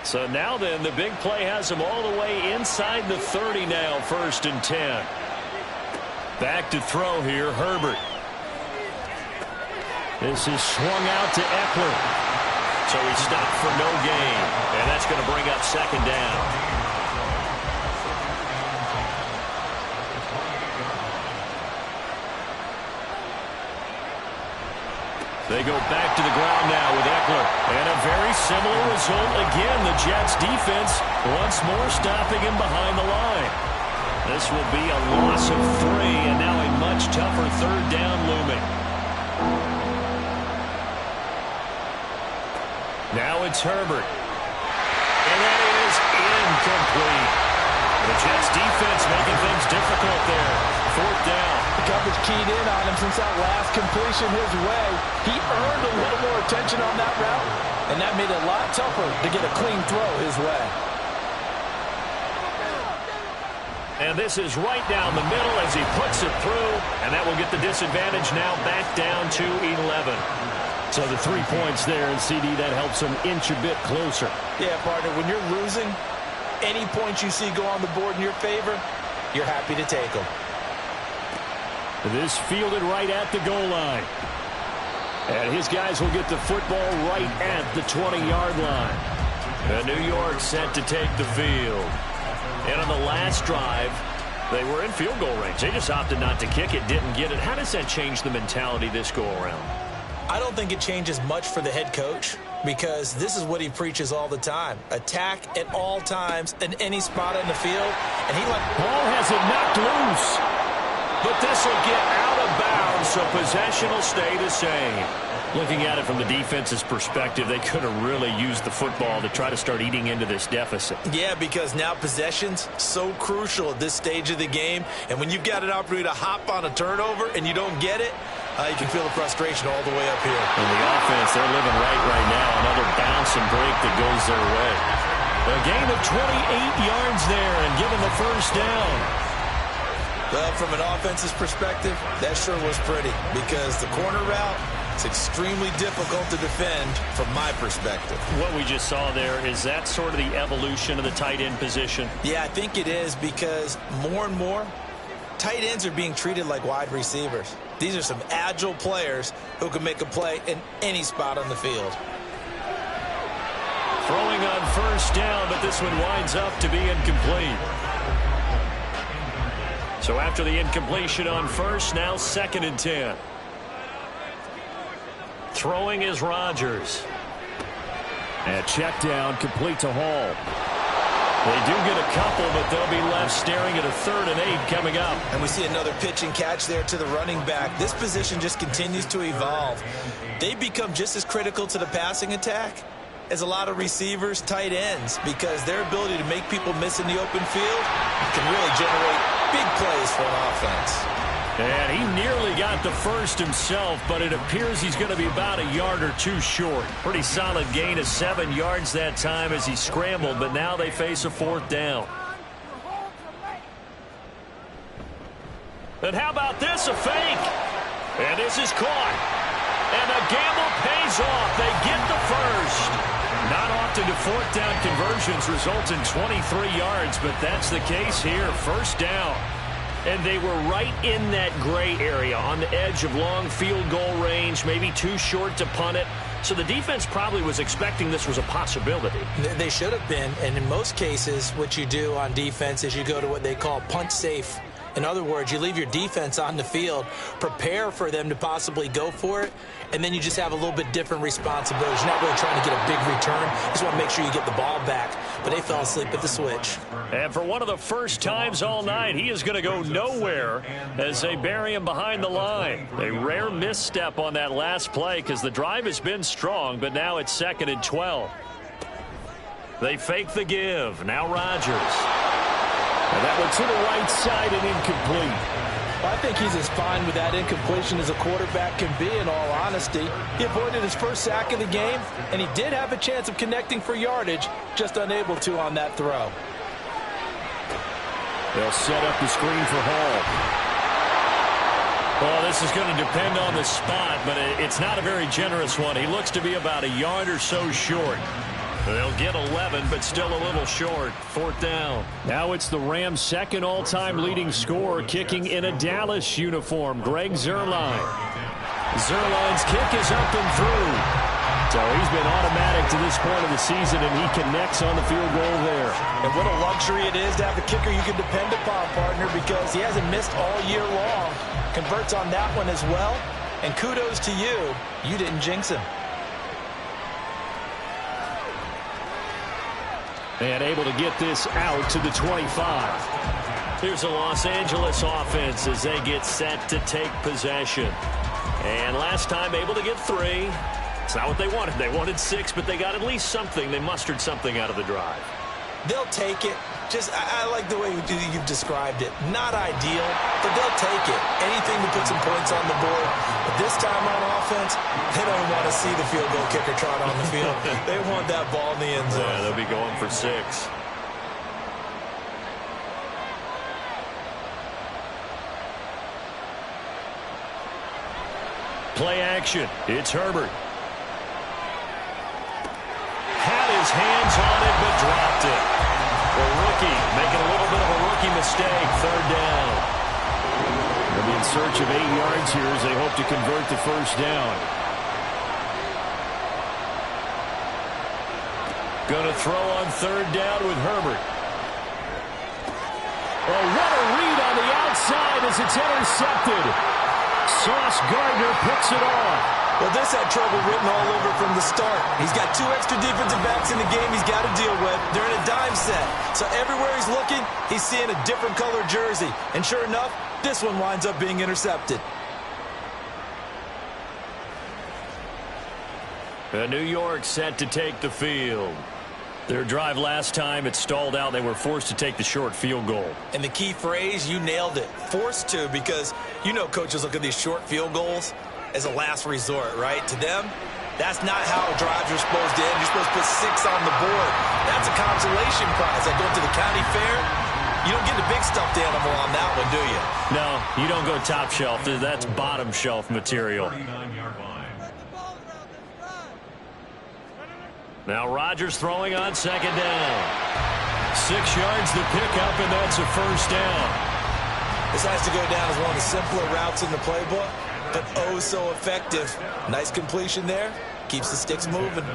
So now then, the big play has him all the way inside the 30 now, 1st and 10. Back to throw here, Herbert. This is swung out to Eckler. So he stopped for no gain, and that's going to bring up second down. They go back to the ground now with Eckler. And a very similar result again. The Jets defense once more stopping him behind the line. This will be a loss of 3, and now a much tougher third down looming. Now it's Herbert. And that is incomplete. The Jets defense making things difficult there. Fourth down. The coverage keyed in on him since that last completion his way. He earned a little more attention on that route, and that made it a lot tougher to get a clean throw his way. And this is right down the middle as he puts it through, and that will get the disadvantage now back down to 11. So the 3 points there, and CD, that helps them inch a bit closer. Yeah, partner, when you're losing, any points you see go on the board in your favor, you're happy to take them. This fielded right at the goal line. And his guys will get the football right at the 20-yard line. And New York set to take the field. And on the last drive, they were in field goal range. They just opted not to kick it, didn't get it. How does that change the mentality this go-around? I don't think it changes much for the head coach because this is what he preaches all the time. Attack at all times in any spot on the field. And Ball has it knocked loose. But this will get out of bounds, so possession will stay the same. Looking at it from the defense's perspective, they could have really used the football to try to start eating into this deficit. Yeah, because now possession's so crucial at this stage of the game. And when you've got an opportunity to hop on a turnover and you don't get it, you can feel the frustration all the way up here. And the offense, they're living right now. Another bounce and break that goes their way. A gain of 28 yards there and given the first down. Well, from an offense's perspective, that sure was pretty because the corner route is extremely difficult to defend from my perspective. What we just saw there, is that sort of the evolution of the tight end position? Yeah, I think it is because more and more, tight ends are being treated like wide receivers. These are some agile players who can make a play in any spot on the field. Throwing on first down, but this one winds up to be incomplete. So after the incompletion on first, now 2nd and 10. Throwing is Rodgers. And check down, complete to Hall. They do get a couple, but they'll be left staring at a 3rd and 8 coming up. And we see another pitch and catch there to the running back. This position just continues to evolve. They become just as critical to the passing attack as a lot of receivers, tight ends, because their ability to make people miss in the open field can really generate Big plays for an offense. And he nearly got the first himself, but it appears he's going to be about a yard or two short. Pretty solid gain of 7 yards that time as he scrambled, but now they face a 4th down. And how about this, a fake? And this is caught. And the gamble pays off. They get the first. Not often do 4th down conversions result in 23 yards, but that's the case here. 1st down. And they were right in that gray area on the edge of long field goal range, maybe too short to punt it. So the defense probably was expecting this was a possibility. They should have been, and in most cases, what you do on defense is you go to what they call punt safe. In other words, you leave your defense on the field, prepare for them to possibly go for it, and then you just have a little bit different responsibilities. You're not really trying to get a big return. You just want to make sure you get the ball back. But they fell asleep at the switch. And for one of the first times all night, he is going to go nowhere as they bury him behind the line. A rare misstep on that last play because the drive has been strong, but now it's 2nd and 12. They fake the give. Now Rodgers. And that one to the right side and incomplete. I think he's as fine with that incompletion as a quarterback can be, in all honesty. He avoided his first sack of the game, and he did have a chance of connecting for yardage, just unable to on that throw. They'll set up the screen for Hall. Well, this is going to depend on the spot, but it's not a very generous one. He looks to be about a yard or so short. They'll get 11, but still a little short. 4th down. Now it's the Rams' 2nd all-time leading scorer kicking in a Dallas uniform, Greg Zuerlein. Zuerlein's kick is up and through. So he's been automatic to this point of the season, and he connects on the field goal there. And what a luxury it is to have a kicker you can depend upon, partner, because he hasn't missed all year long. Converts on that one as well. And kudos to you. You didn't jinx him. And able to get this out to the 25. Here's a Los Angeles offense as they get set to take possession. And last time able to get 3. It's not what they wanted. They wanted 6, but they got at least something. They mustered something out of the drive. They'll take it. I like the way you've described it. Not ideal, but they'll take it. Anything to put some points on the board. But this time on offense, they don't want to see the field goal kicker trot on the field. They want that ball in the end zone. Yeah, they'll be going for 6. Play action. It's Herbert. Had his hands on it, but dropped it. The rookie making a little bit of a rookie mistake. 3rd down. They'll be in search of 8 yards here as they hope to convert the 1st down. Going to throw on 3rd down with Herbert. Oh, what a read on the outside as it's intercepted. Sauce Gardner picks it off. Well, this had trouble written all over from the start. He's got 2 extra defensive backs in the game he's got to deal with. They're in a dime set. So everywhere he's looking, he's seeing a different color jersey. And sure enough, this one winds up being intercepted. New York set to take the field. Their drive last time, it stalled out. They were forced to take the short field goal. And the key phrase, you nailed it. Forced to, because you know coaches look at these short field goals as a last resort, right? To them, that's not how drives are supposed to end. You're supposed to put 6 on the board. That's a consolation prize. Like going to the county fair, you don't get the big stuffed animal on that one, do you? No, you don't go top shelf. That's bottom shelf material. Now Rodgers throwing on 2nd down. 6 yards the pickup, and that's a 1st down. This has to go down as one of the simpler routes in the playbook, but oh so effective. Nice completion there. Keeps the sticks moving.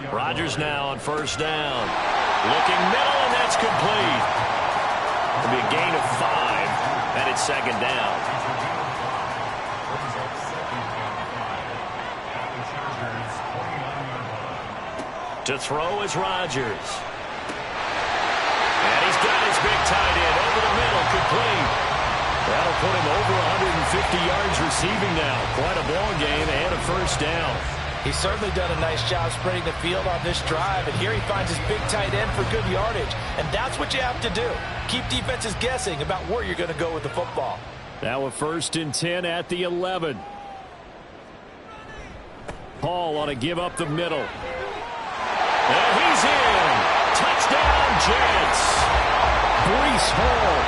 Rodgers now on 1st down. Looking middle, and that's complete. It'll be a gain of 5, and it's 2nd down. To throw is Rodgers. And he's got his big tight end over the middle, complete. That'll put him over 150 yards receiving now. Quite a ball game and a 1st down. He's certainly done a nice job spreading the field on this drive, and here he finds his big tight end for good yardage. And that's what you have to do. Keep defenses guessing about where you're going to go with the football. Now a 1st and 10 at the 11. Hall on a give up the middle. And he's in. Touchdown, Jets. Breece Hall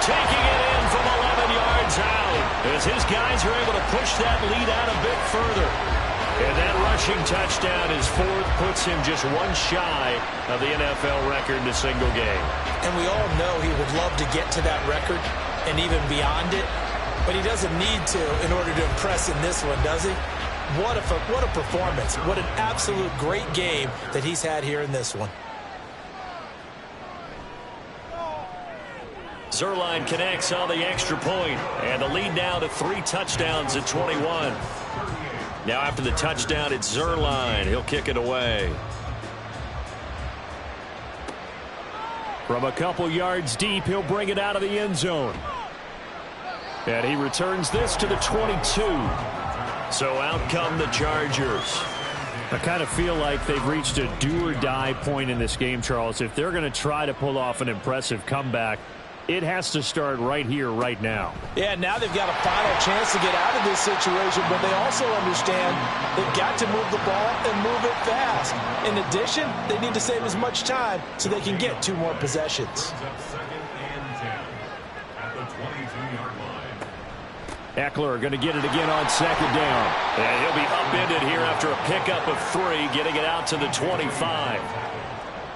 Taking it in from 11 yards out as his guys are able to push that lead out a bit further. And that rushing touchdown, his 4th, puts him just one shy of the NFL record in a single game. And we all know he would love to get to that record and even beyond it, but he doesn't need to in order to impress in this one, does he? What a performance. What an absolute great game that he's had here in this one. Zuerlein connects on the extra point, and the lead now to 3 touchdowns at 21. Now after the touchdown, it's Zuerlein. He'll kick it away. from a couple yards deep. He'll bring it out of the end zone. And he returns this to the 22. So out come the Chargers. I kind of feel like they've reached a do-or-die point in this game, Charles. If they're going to try to pull off an impressive comeback, it has to start right here, right now. Yeah, now they've got a final chance to get out of this situation, but they also understand they've got to move the ball and move it fast. In addition, they need to save as much time so they can get 2 more possessions. Eckler going to get it again on 2nd down. And he'll be upended here after a pickup of 3, getting it out to the 25.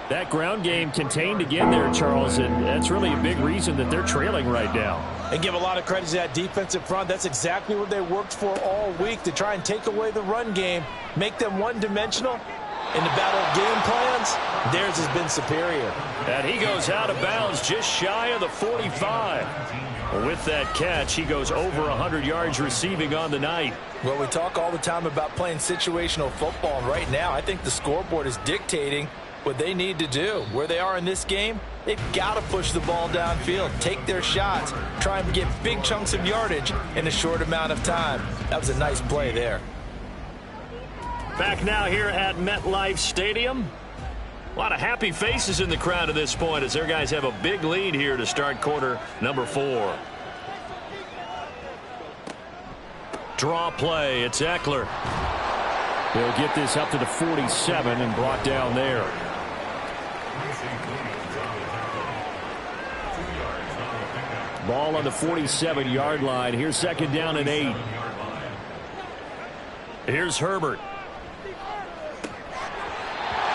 That ground game contained again there, Charles, and that's really a big reason that they're trailing right now. And give a lot of credit to that defensive front. That's exactly what they worked for all week, to try and take away the run game, make them one-dimensional. In the battle of game plans, theirs has been superior. And he goes out of bounds just shy of the 45. With that catch, he goes over 100 yards receiving on the night. Well, we talk all the time about playing situational football, and right now I think the scoreboard is dictating what they need to do. Where they are in this game, they've got to push the ball downfield, take their shots, try and get big chunks of yardage in a short amount of time. That was a nice play there. Back now here at MetLife Stadium. A lot of happy faces in the crowd at this point as their guys have a big lead here to start quarter number 4. Draw play. It's Eckler. He'll get this up to the 47 and brought down there. Ball on the 47-yard line. Here's 2nd down and 8. Here's Herbert.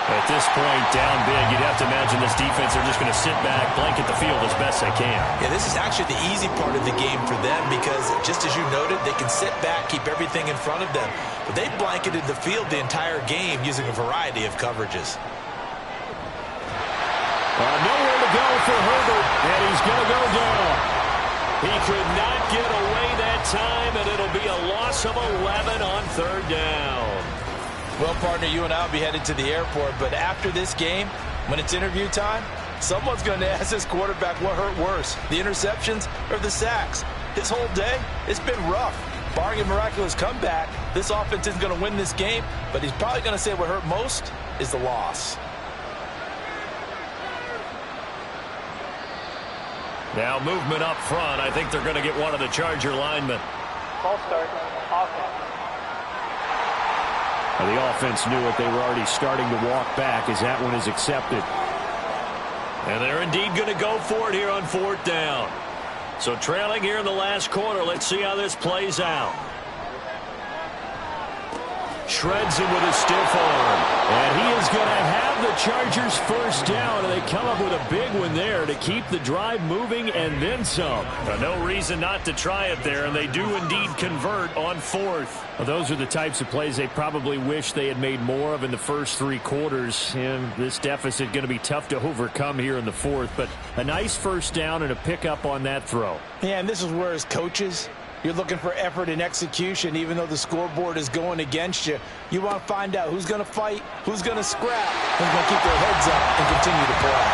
At this point, down big, you'd have to imagine this defense, they're just going to sit back, blanket the field as best they can. Yeah, this is actually the easy part of the game for them because, just as you noted, they can sit back, keep everything in front of them. But they blanketed the field the entire game using a variety of coverages. Nowhere to go for Herbert, and he's going to go down. He could not get away that time, and it'll be a loss of 11 on 3rd down. Well, partner, you and I will be headed to the airport, but after this game, when it's interview time, someone's going to ask this quarterback what hurt worse, the interceptions or the sacks. His whole day, it's been rough. Barring a miraculous comeback, this offense isn't going to win this game, but he's probably going to say what hurt most is the loss. Now movement up front. I think they're going to get one of the Charger linemen. Ball start. Offense. The offense knew it. They were already starting to walk back as that one is accepted. And they're indeed going to go for it here on 4th down. So trailing here in the last quarter. Let's see how this plays out. Shreds him with a stiff arm. And he is going to have the Chargers 1st down. And they come up with a big one there to keep the drive moving and then some. No reason not to try it there. And they do indeed convert on 4th. Well, those are the types of plays they probably wish they had made more of in the first 3 quarters. And this deficit going to be tough to overcome here in the 4th. But a nice 1st down and a pickup on that throw. Yeah, and this is where as coaches, you're looking for effort and execution, even though the scoreboard is going against you. You want to find out who's going to fight, who's going to scrap, who's going to keep their heads up and continue to play.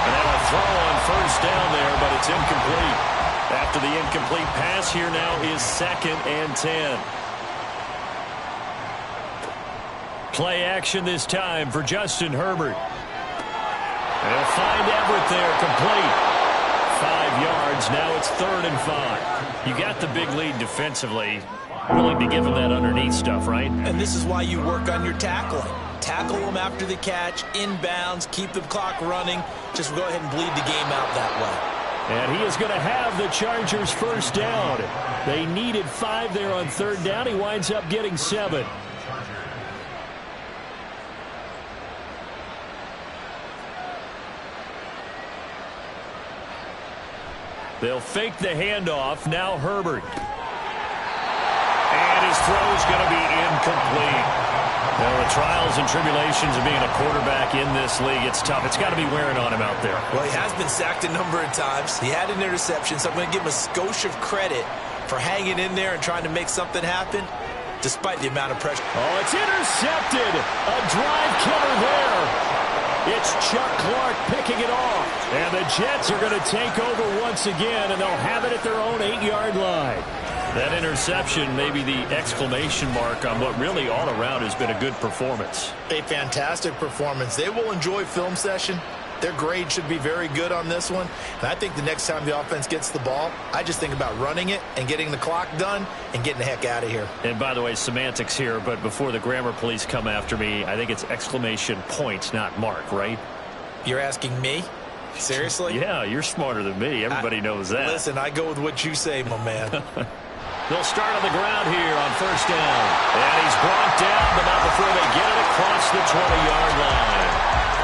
And now a throw on 1st down there, but it's incomplete. After the incomplete pass, here now is 2nd and 10. Play action this time for Justin Herbert. They'll find Everett there, complete. 5 yards, now it's 3rd and 5. You got the big lead defensively. Willing to give them that underneath stuff, right? And this is why you work on your tackling. Tackle them after the catch, inbounds, keep the clock running. Just go ahead and bleed the game out that way. And he is going to have the Chargers first down. They needed 5 there on 3rd down. He winds up getting 7. They'll fake the handoff. Now Herbert. And his throw is going to be incomplete. Now, the trials and tribulations of being a quarterback in this league, it's tough. It's got to be wearing on him out there. Well, he has been sacked a number of times. He had an interception, so I'm going to give him a skosh of credit for hanging in there and trying to make something happen, despite the amount of pressure. Oh, it's intercepted. A drive killer there. It's Chuck Clark picking it off. And the Jets are going to take over once again, and they'll have it at their own 8-yard line. That interception may be the exclamation mark on what really all around has been a good performance. A fantastic performance. They will enjoy film session. Their grade should be very good on this one. And I think the next time the offense gets the ball, I just think about running it and getting the clock done and getting the heck out of here. And by the way, semantics here, but before the grammar police come after me, I think it's exclamation point, not mark, right? You're asking me? Seriously? Yeah, you're smarter than me. Everybody knows that. Listen, I go with what you say, my man. They'll start on the ground here on 1st down. And he's brought down, but not before they get it across the 20-yard line.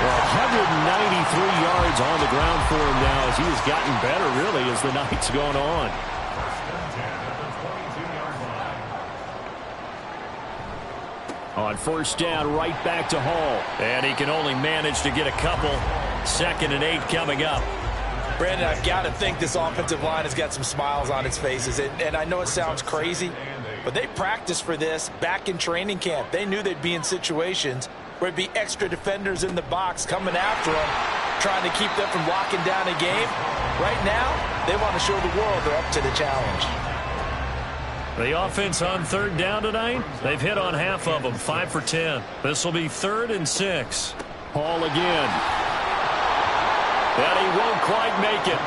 Well, 193 yards on the ground for him now as he has gotten better, really, as the night's gone on. On 1st down, right back to Hall. And he can only manage to get a couple. 2nd and 8 coming up. Brandon, I've got to think this offensive line has got some smiles on its faces. And I know it sounds crazy, but they practiced for this back in training camp. They knew they'd be in situations where it'd be extra defenders in the box coming after them, trying to keep them from locking down a game. Right now, they want to show the world they're up to the challenge. The offense on 3rd down tonight, they've hit on half of them, 5 for 10. This will be 3rd and 6. Hall again. And he won't quite make it.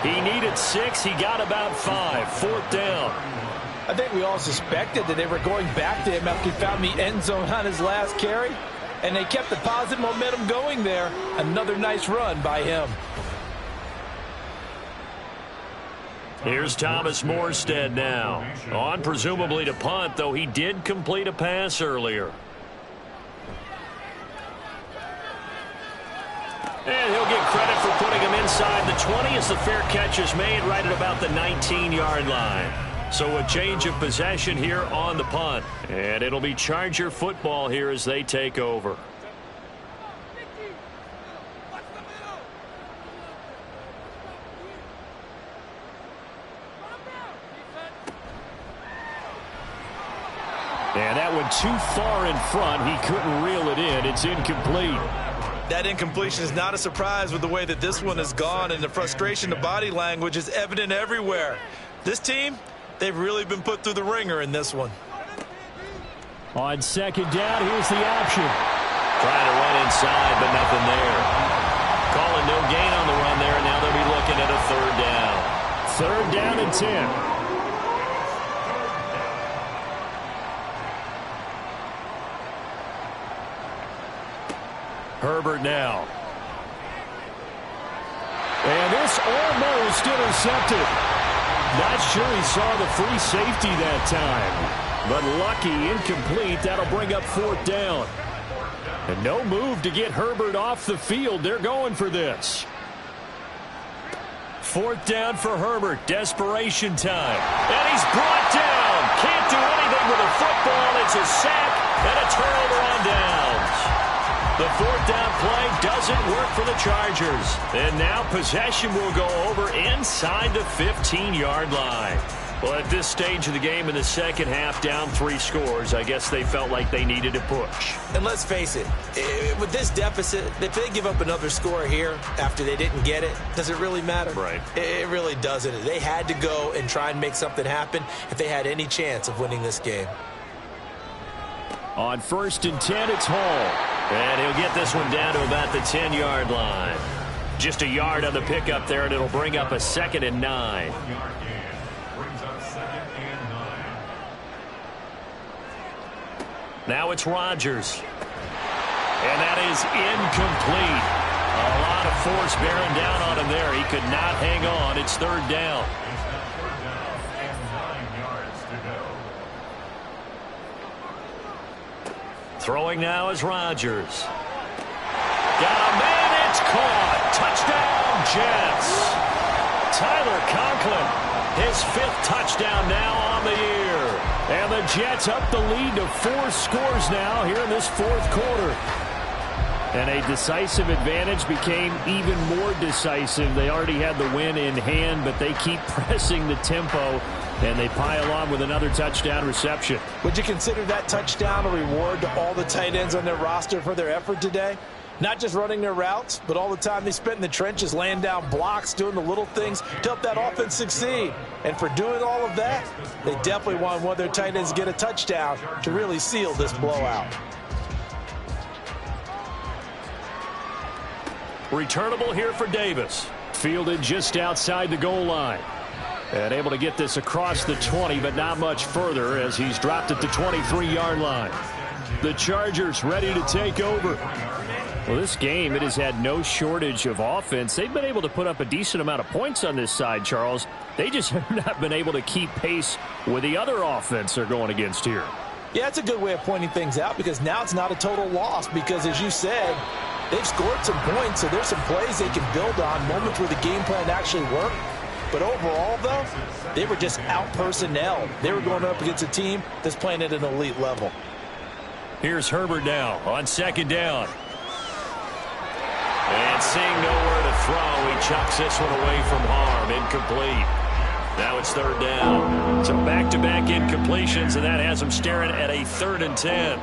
He needed 6. He got about 5. 4th down. I think we all suspected that they were going back to him after he found the end zone on his last carry. And they kept the positive momentum going there. Another nice run by him. Here's Thomas Morstead now. On presumably to punt, though he did complete a pass earlier. And he'll get credit for putting him inside the 20 as the fair catch is made right at about the 19-yard line. So a change of possession here on the punt. And it'll be Charger football here as they take over. And that one too far in front. He couldn't reel it in. It's incomplete. That incompletion is not a surprise with the way that this one has gone, and the frustration, the body language is evident everywhere. This team, they've really been put through the ringer in this one. On 2nd down, here's the option. Trying to run inside, but nothing there. Calling no gain on the run there, and now they'll be looking at a 3rd down. 3rd down and 10. Herbert now. And this almost intercepted. Not sure he saw the free safety that time. But lucky, incomplete. That'll bring up 4th down. And no move to get Herbert off the field. They're going for this. 4th down for Herbert. Desperation time. And he's brought down. Can't do anything with a football. It's a sack and a turnover on downs. The 4th down play doesn't work for the Chargers. And now possession will go over inside the 15-yard line. Well, at this stage of the game in the second half, down 3 scores, I guess they felt like they needed to push. And let's face it, with this deficit, if they give up another score here after they didn't get it, does it really matter? Right. It really doesn't. They had to go and try and make something happen if they had any chance of winning this game. On 1st and 10, it's Hall. And he'll get this one down to about the 10-yard line. Just a yard on the pickup there, and it'll bring up a 2nd and 9. Now it's Rodgers. And that is incomplete. A lot of force bearing down on him there. He could not hang on. It's 3rd down. Throwing now is Rodgers. Got a man, it's caught. Touchdown, Jets. Tyler Conklin, his 5th touchdown now on the year. And the Jets up the lead to 4 scores now here in this 4th quarter. And a decisive advantage became even more decisive. They already had the win in hand, but they keep pressing the tempo, and they pile on with another touchdown reception. Would you consider that touchdown a reward to all the tight ends on their roster for their effort today? Not just running their routes, but all the time they spent in the trenches, laying down blocks, doing the little things to help that offense succeed. And for doing all of that, they definitely want one of their tight ends to get a touchdown to really seal this blowout. Returnable here for Davis. Fielded just outside the goal line. And able to get this across the 20, but not much further as he's dropped at the 23-yard line. The Chargers ready to take over. Well, this game, it has had no shortage of offense. They've been able to put up a decent amount of points on this side, Charles. They just have not been able to keep pace with the other offense they're going against here. Yeah, it's a good way of pointing things out because now it's not a total loss because, as you said, they've scored some points, so there's some plays they can build on, moments where the game plan actually worked. But overall, though, they were just out-personnel. They were going up against a team that's playing at an elite level. Here's Herbert now on 2nd down. And seeing nowhere to throw, he chucks this one away from harm. Incomplete. Now it's 3rd down. So back-to-back incompletions, and that has him staring at a 3rd and 10.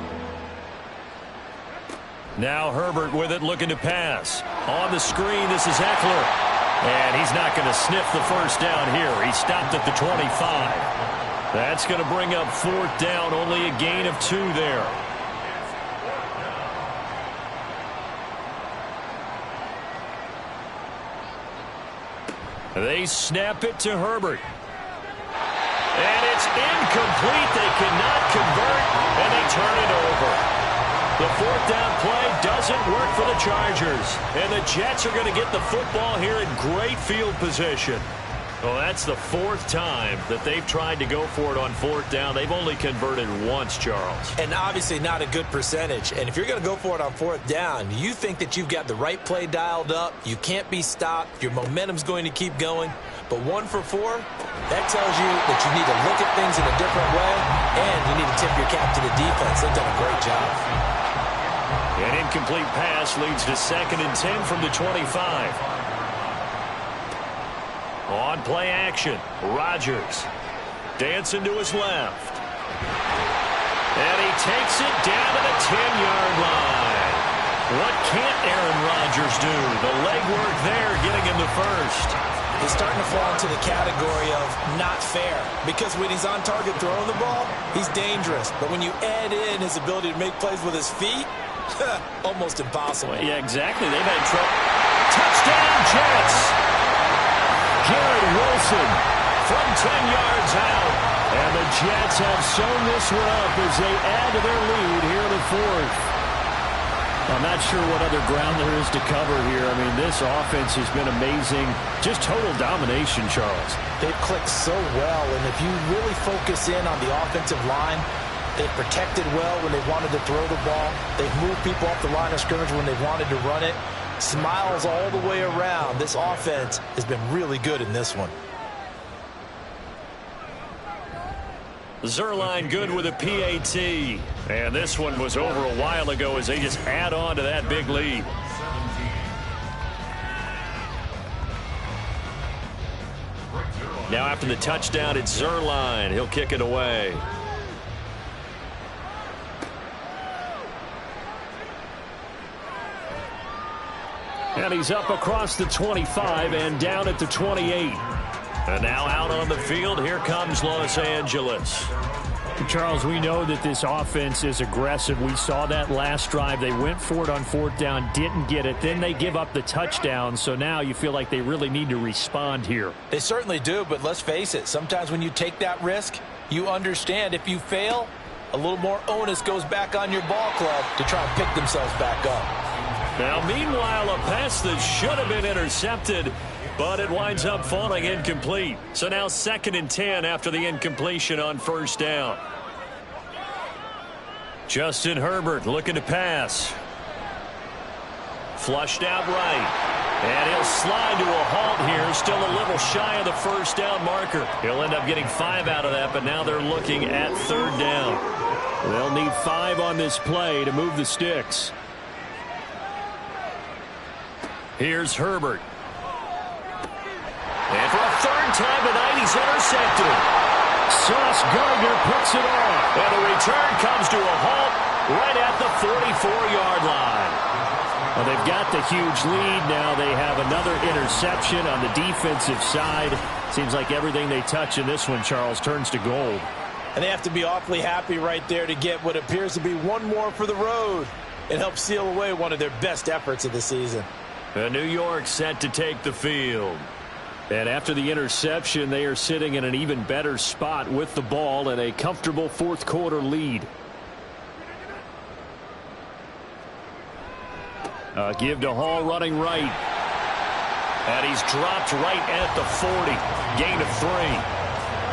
Now Herbert with it, looking to pass. On the screen, this is Eckler. And he's not going to sniff the 1st down here. He stopped at the 25. That's going to bring up 4th down, only a gain of 2 there. They snap it to Herbert. And it's incomplete. They cannot convert, and they turn it over. The 4th down play doesn't work for the Chargers. And the Jets are going to get the football here in great field position. Well, that's the 4th time that they've tried to go for it on 4th down. They've only converted once, Charles. And obviously not a good percentage. And if you're going to go for it on 4th down, you think that you've got the right play dialed up. You can't be stopped. Your momentum's going to keep going. But 1 for 4, that tells you that you need to look at things in a different way, and you need to tip your cap to the defense. They've done a great job. An incomplete pass leads to 2nd and 10 from the 25. On play action, Rodgers dancing to his left. And he takes it down to the 10-yard line. What can't Aaron Rodgers do? The legwork there getting him the 1st. He's starting to fall into the category of not fair because when he's on target throwing the ball, he's dangerous. But when you add in his ability to make plays with his feet, almost impossible. Well, yeah, exactly. They've had trouble. Touchdown, Jets! Garrett Wilson from 10 yards out. And the Jets have sewn this one up as they add to their lead here in the 4th. I'm not sure what other ground there is to cover here. I mean, this offense has been amazing. Just total domination, Charles. They've clicked so well, and if you really focus in on the offensive line, they've protected well when they wanted to throw the ball. They've moved people off the line of scrimmage when they wanted to run it. Smiles all the way around. This offense has been really good in this one. Zuerlein good with a PAT. And this one was over a while ago as they just add on to that big lead. Now after the touchdown, it's Zuerlein. He'll kick it away. And he's up across the 25 and down at the 28. And now out on the field, here comes Los Angeles. Charles, we know that this offense is aggressive. We saw that last drive. They went for it on 4th down, didn't get it. Then they give up the touchdown. So now you feel like they really need to respond here. They certainly do, but let's face it. Sometimes when you take that risk, you understand if you fail, a little more onus goes back on your ball club to try and pick themselves back up. Now, meanwhile, a pass that should have been intercepted, but it winds up falling incomplete. So now 2nd and 10 after the incompletion on 1st down. Justin Herbert looking to pass. Flushed out right. And he'll slide to a halt here. Still a little shy of the 1st down marker. He'll end up getting 5 out of that, but now they're looking at 3rd down. They'll need 5 on this play to move the sticks. Here's Herbert. And for a 3rd time tonight, he's intercepted. Sauce Gardner puts it on. And the return comes to a halt right at the 44-yard line. Well, they've got the huge lead. Now they have another interception on the defensive side. Seems like everything they touch in this one, Charles, turns to gold. And they have to be awfully happy right there to get what appears to be one more for the road. It helps seal away one of their best efforts of the season. New York set to take the field. And after the interception, they are sitting in an even better spot with the ball and a comfortable 4th quarter lead. Give to Hall running right. And he's dropped right at the 40. Gain of 3.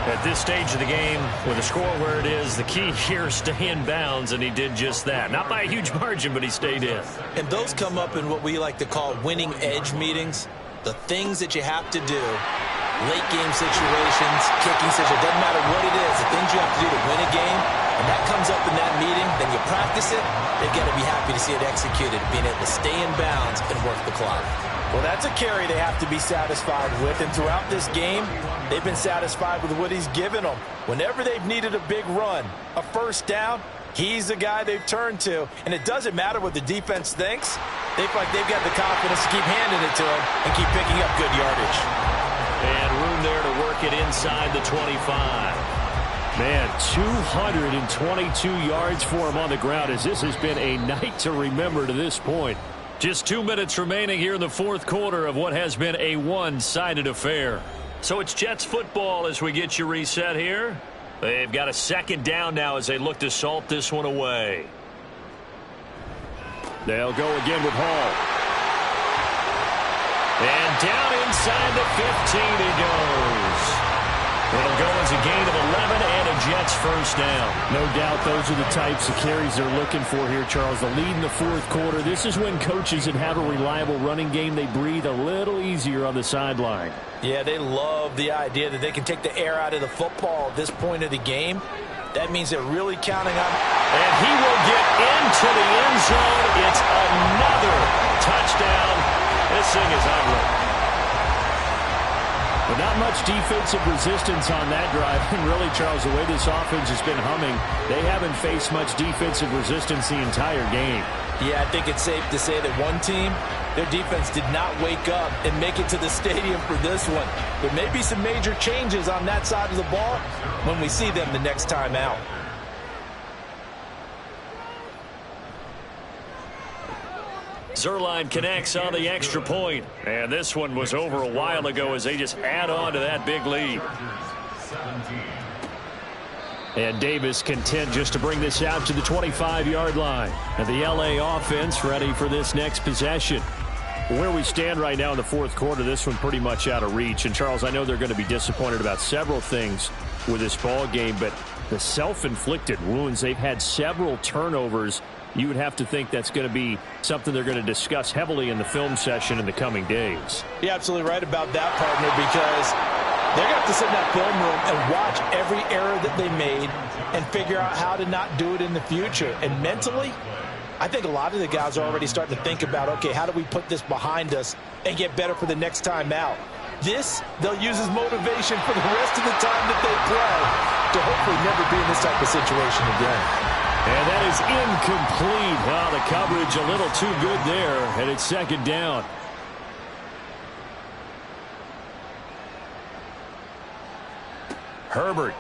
At this stage of the game, with a score where it is, the key here is stay in bounds, and he did just that. Not by a huge margin, but he stayed in. And those come up in what we like to call winning edge meetings. The things that you have to do, late game situations, kicking situations, doesn't matter what it is, the things you have to do to win a game, and that comes up in that meeting, then you practice it, they've got to be happy to see it executed, being able to stay in bounds and work the clock. Well, that's a carry they have to be satisfied with, and throughout this game, they've been satisfied with what he's given them. Whenever they've needed a big run, a 1st down, he's the guy they've turned to, and it doesn't matter what the defense thinks. They feel like they've got the confidence to keep handing it to him and keep picking up good yardage. And room there to work it inside the 25. Man, 222 yards for him on the ground, as this has been a night to remember to this point. Just 2 minutes remaining here in the 4th quarter of what has been a one-sided affair. So it's Jets football as we get you reset here. They've got a 2nd down now as they look to salt this one away. They'll go again with Hall. And down inside the 15 he goes. It'll go as a gain of 11 and a Jets 1st down. No doubt those are the types of carries they're looking for here, Charles. The lead in the 4th quarter. This is when coaches that have a reliable running game, they breathe a little easier on the sideline. Yeah, they love the idea that they can take the air out of the football at this point of the game. That means they're really counting on. And he will get into the end zone. It's another touchdown. This thing is ugly. But not much defensive resistance on that drive. And really, Charles, the way this offense has been humming, they haven't faced much defensive resistance the entire game. Yeah, I think it's safe to say that one team, their defense did not wake up and make it to the stadium for this one. There may be some major changes on that side of the ball when we see them the next time out. Zuerlein connects on the extra point. And this one was over a while ago as they just add on to that big lead. And Davis content just to bring this out to the 25-yard line. And the L.A. offense ready for this next possession. Where we stand right now in the 4th quarter, this one pretty much out of reach. And, Charles, I know they're going to be disappointed about several things with this ball game, but the self-inflicted wounds, they've had several turnovers. You would have to think that's going to be something they're going to discuss heavily in the film session in the coming days. You're absolutely right about that, partner, because they're going to have to sit in that film room and watch every error that they made and figure out how to not do it in the future. And mentally, I think a lot of the guys are already starting to think about, okay, how do we put this behind us and get better for the next time out? This, they'll use as motivation for the rest of the time that they play to hopefully never be in this type of situation again. And that is incomplete. Well, the coverage a little too good there, and it's 2nd down. Herbert.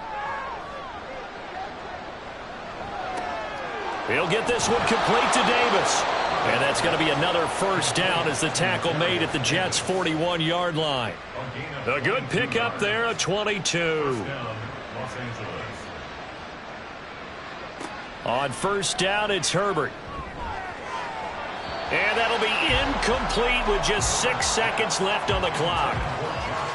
He'll get this one complete to Davis. And that's going to be another first down as the tackle made at the Jets' 41-yard line. A good pickup there, a 22. On first down, it's Herbert. And that'll be incomplete with just 6 seconds left on the clock.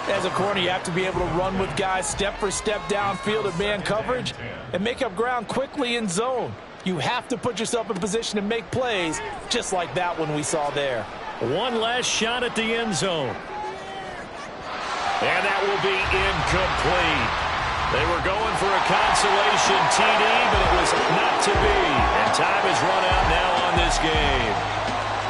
As a corner, you have to be able to run with guys step for step downfield in man coverage and make up ground quickly in zone. You have to put yourself in position to make plays, just like that one we saw there. One last shot at the end zone. And that will be incomplete. They were going for a consolation TD, but it was not to be. And time has run out now on this game.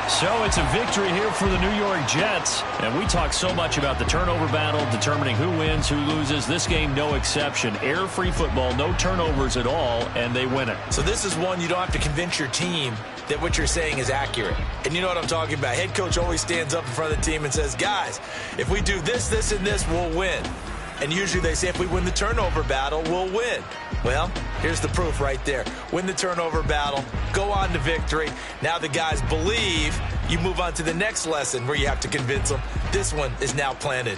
So it's a victory here for the New York Jets. And we talk so much about the turnover battle, determining who wins, who loses. This game, no exception. Error-free football, no turnovers at all, and they win it. So this is one you don't have to convince your team that what you're saying is accurate. And you know what I'm talking about. Head coach always stands up in front of the team and says, guys, if we do this, this, and this, we'll win. And usually they say if we win the turnover battle, we'll win. Well, here's the proof right there. Win the turnover battle, go on to victory. Now the guys believe. You move on to the next lesson where you have to convince them. This one is now planted.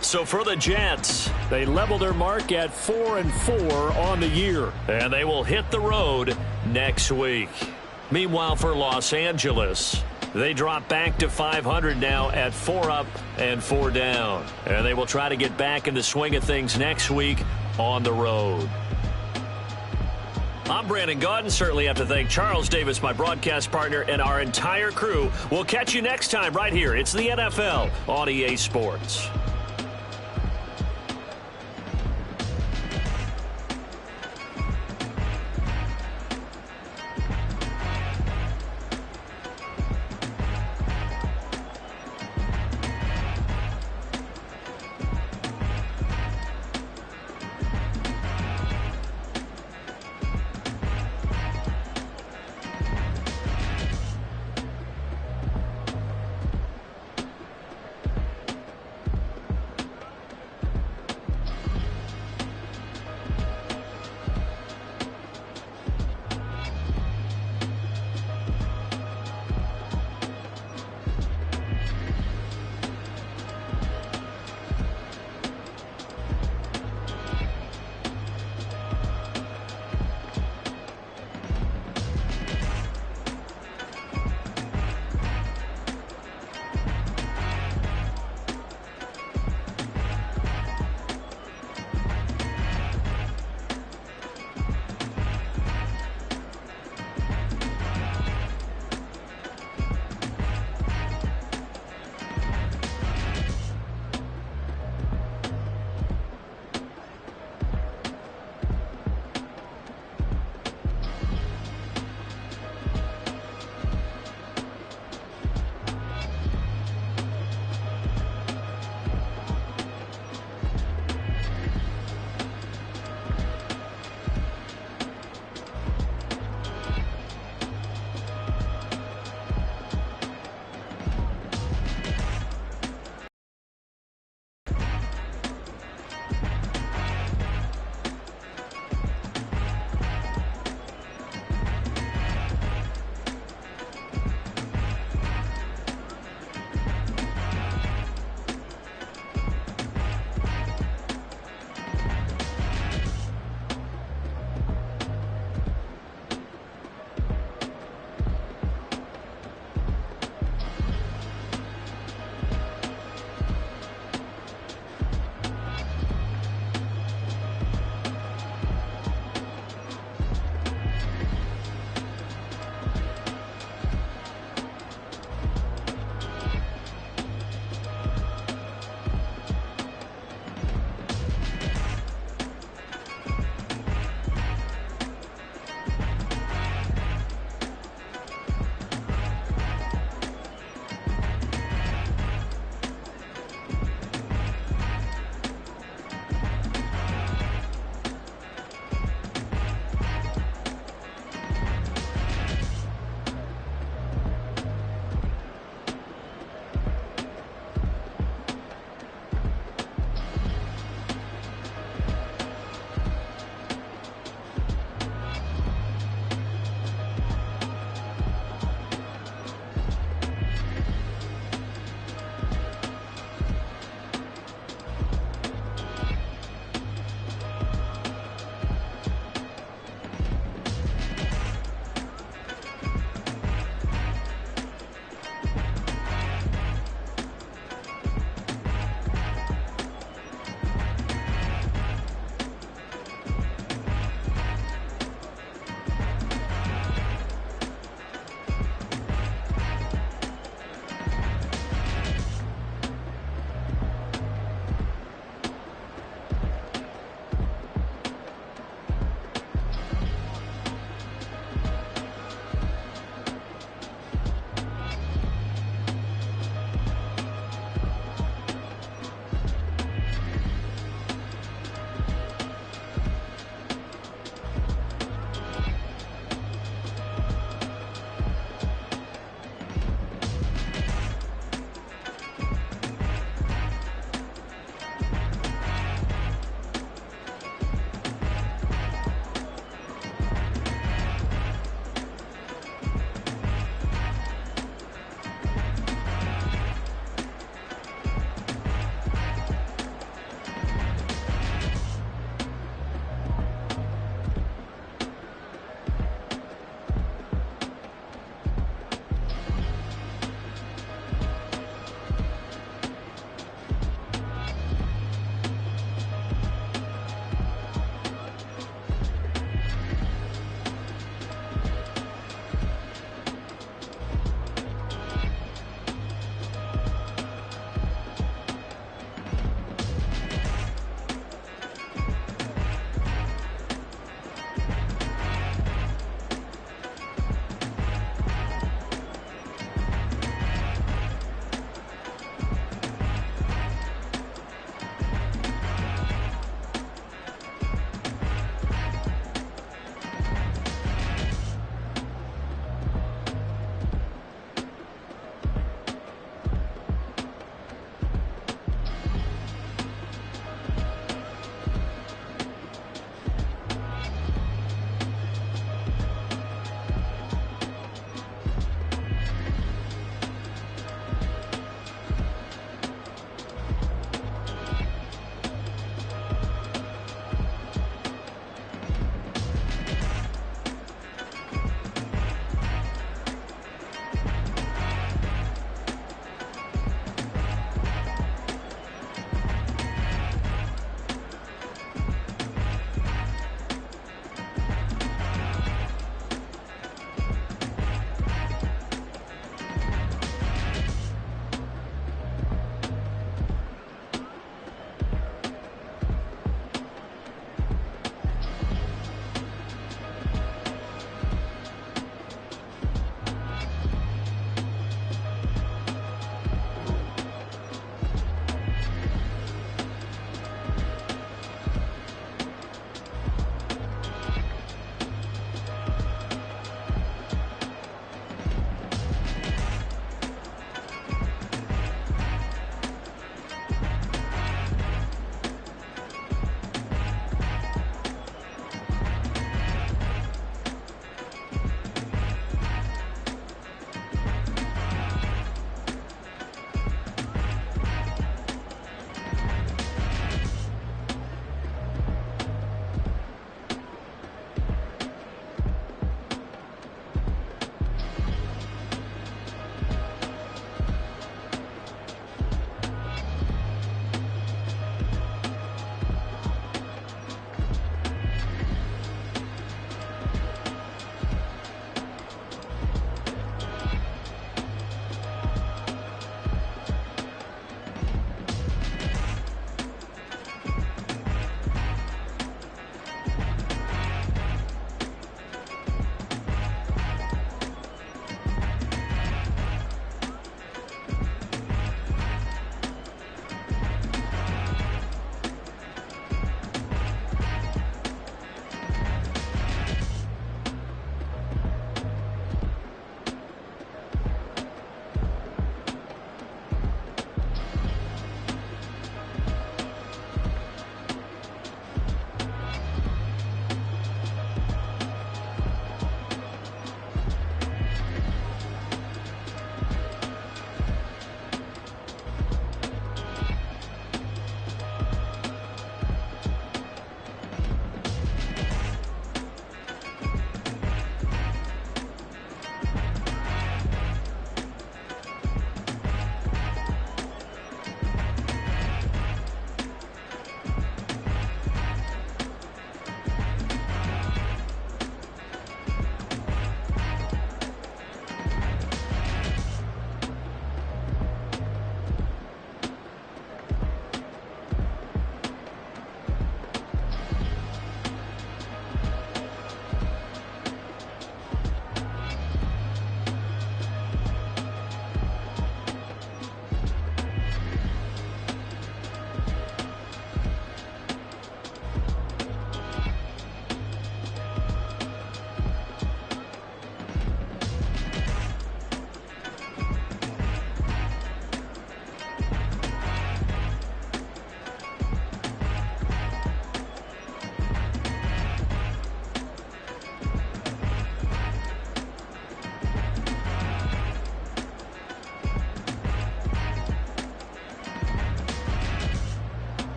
So for the Jets, they level their mark at 4-4 on the year. And they will hit the road next week. Meanwhile, for Los Angeles, they drop back to 500 now at 4 up and 4 down. And they will try to get back in the swing of things next week on the road. I'm Brandon Gaudin. Certainly have to thank Charles Davis, my broadcast partner, and our entire crew. We'll catch you next time right here. It's the NFL on EA Sports.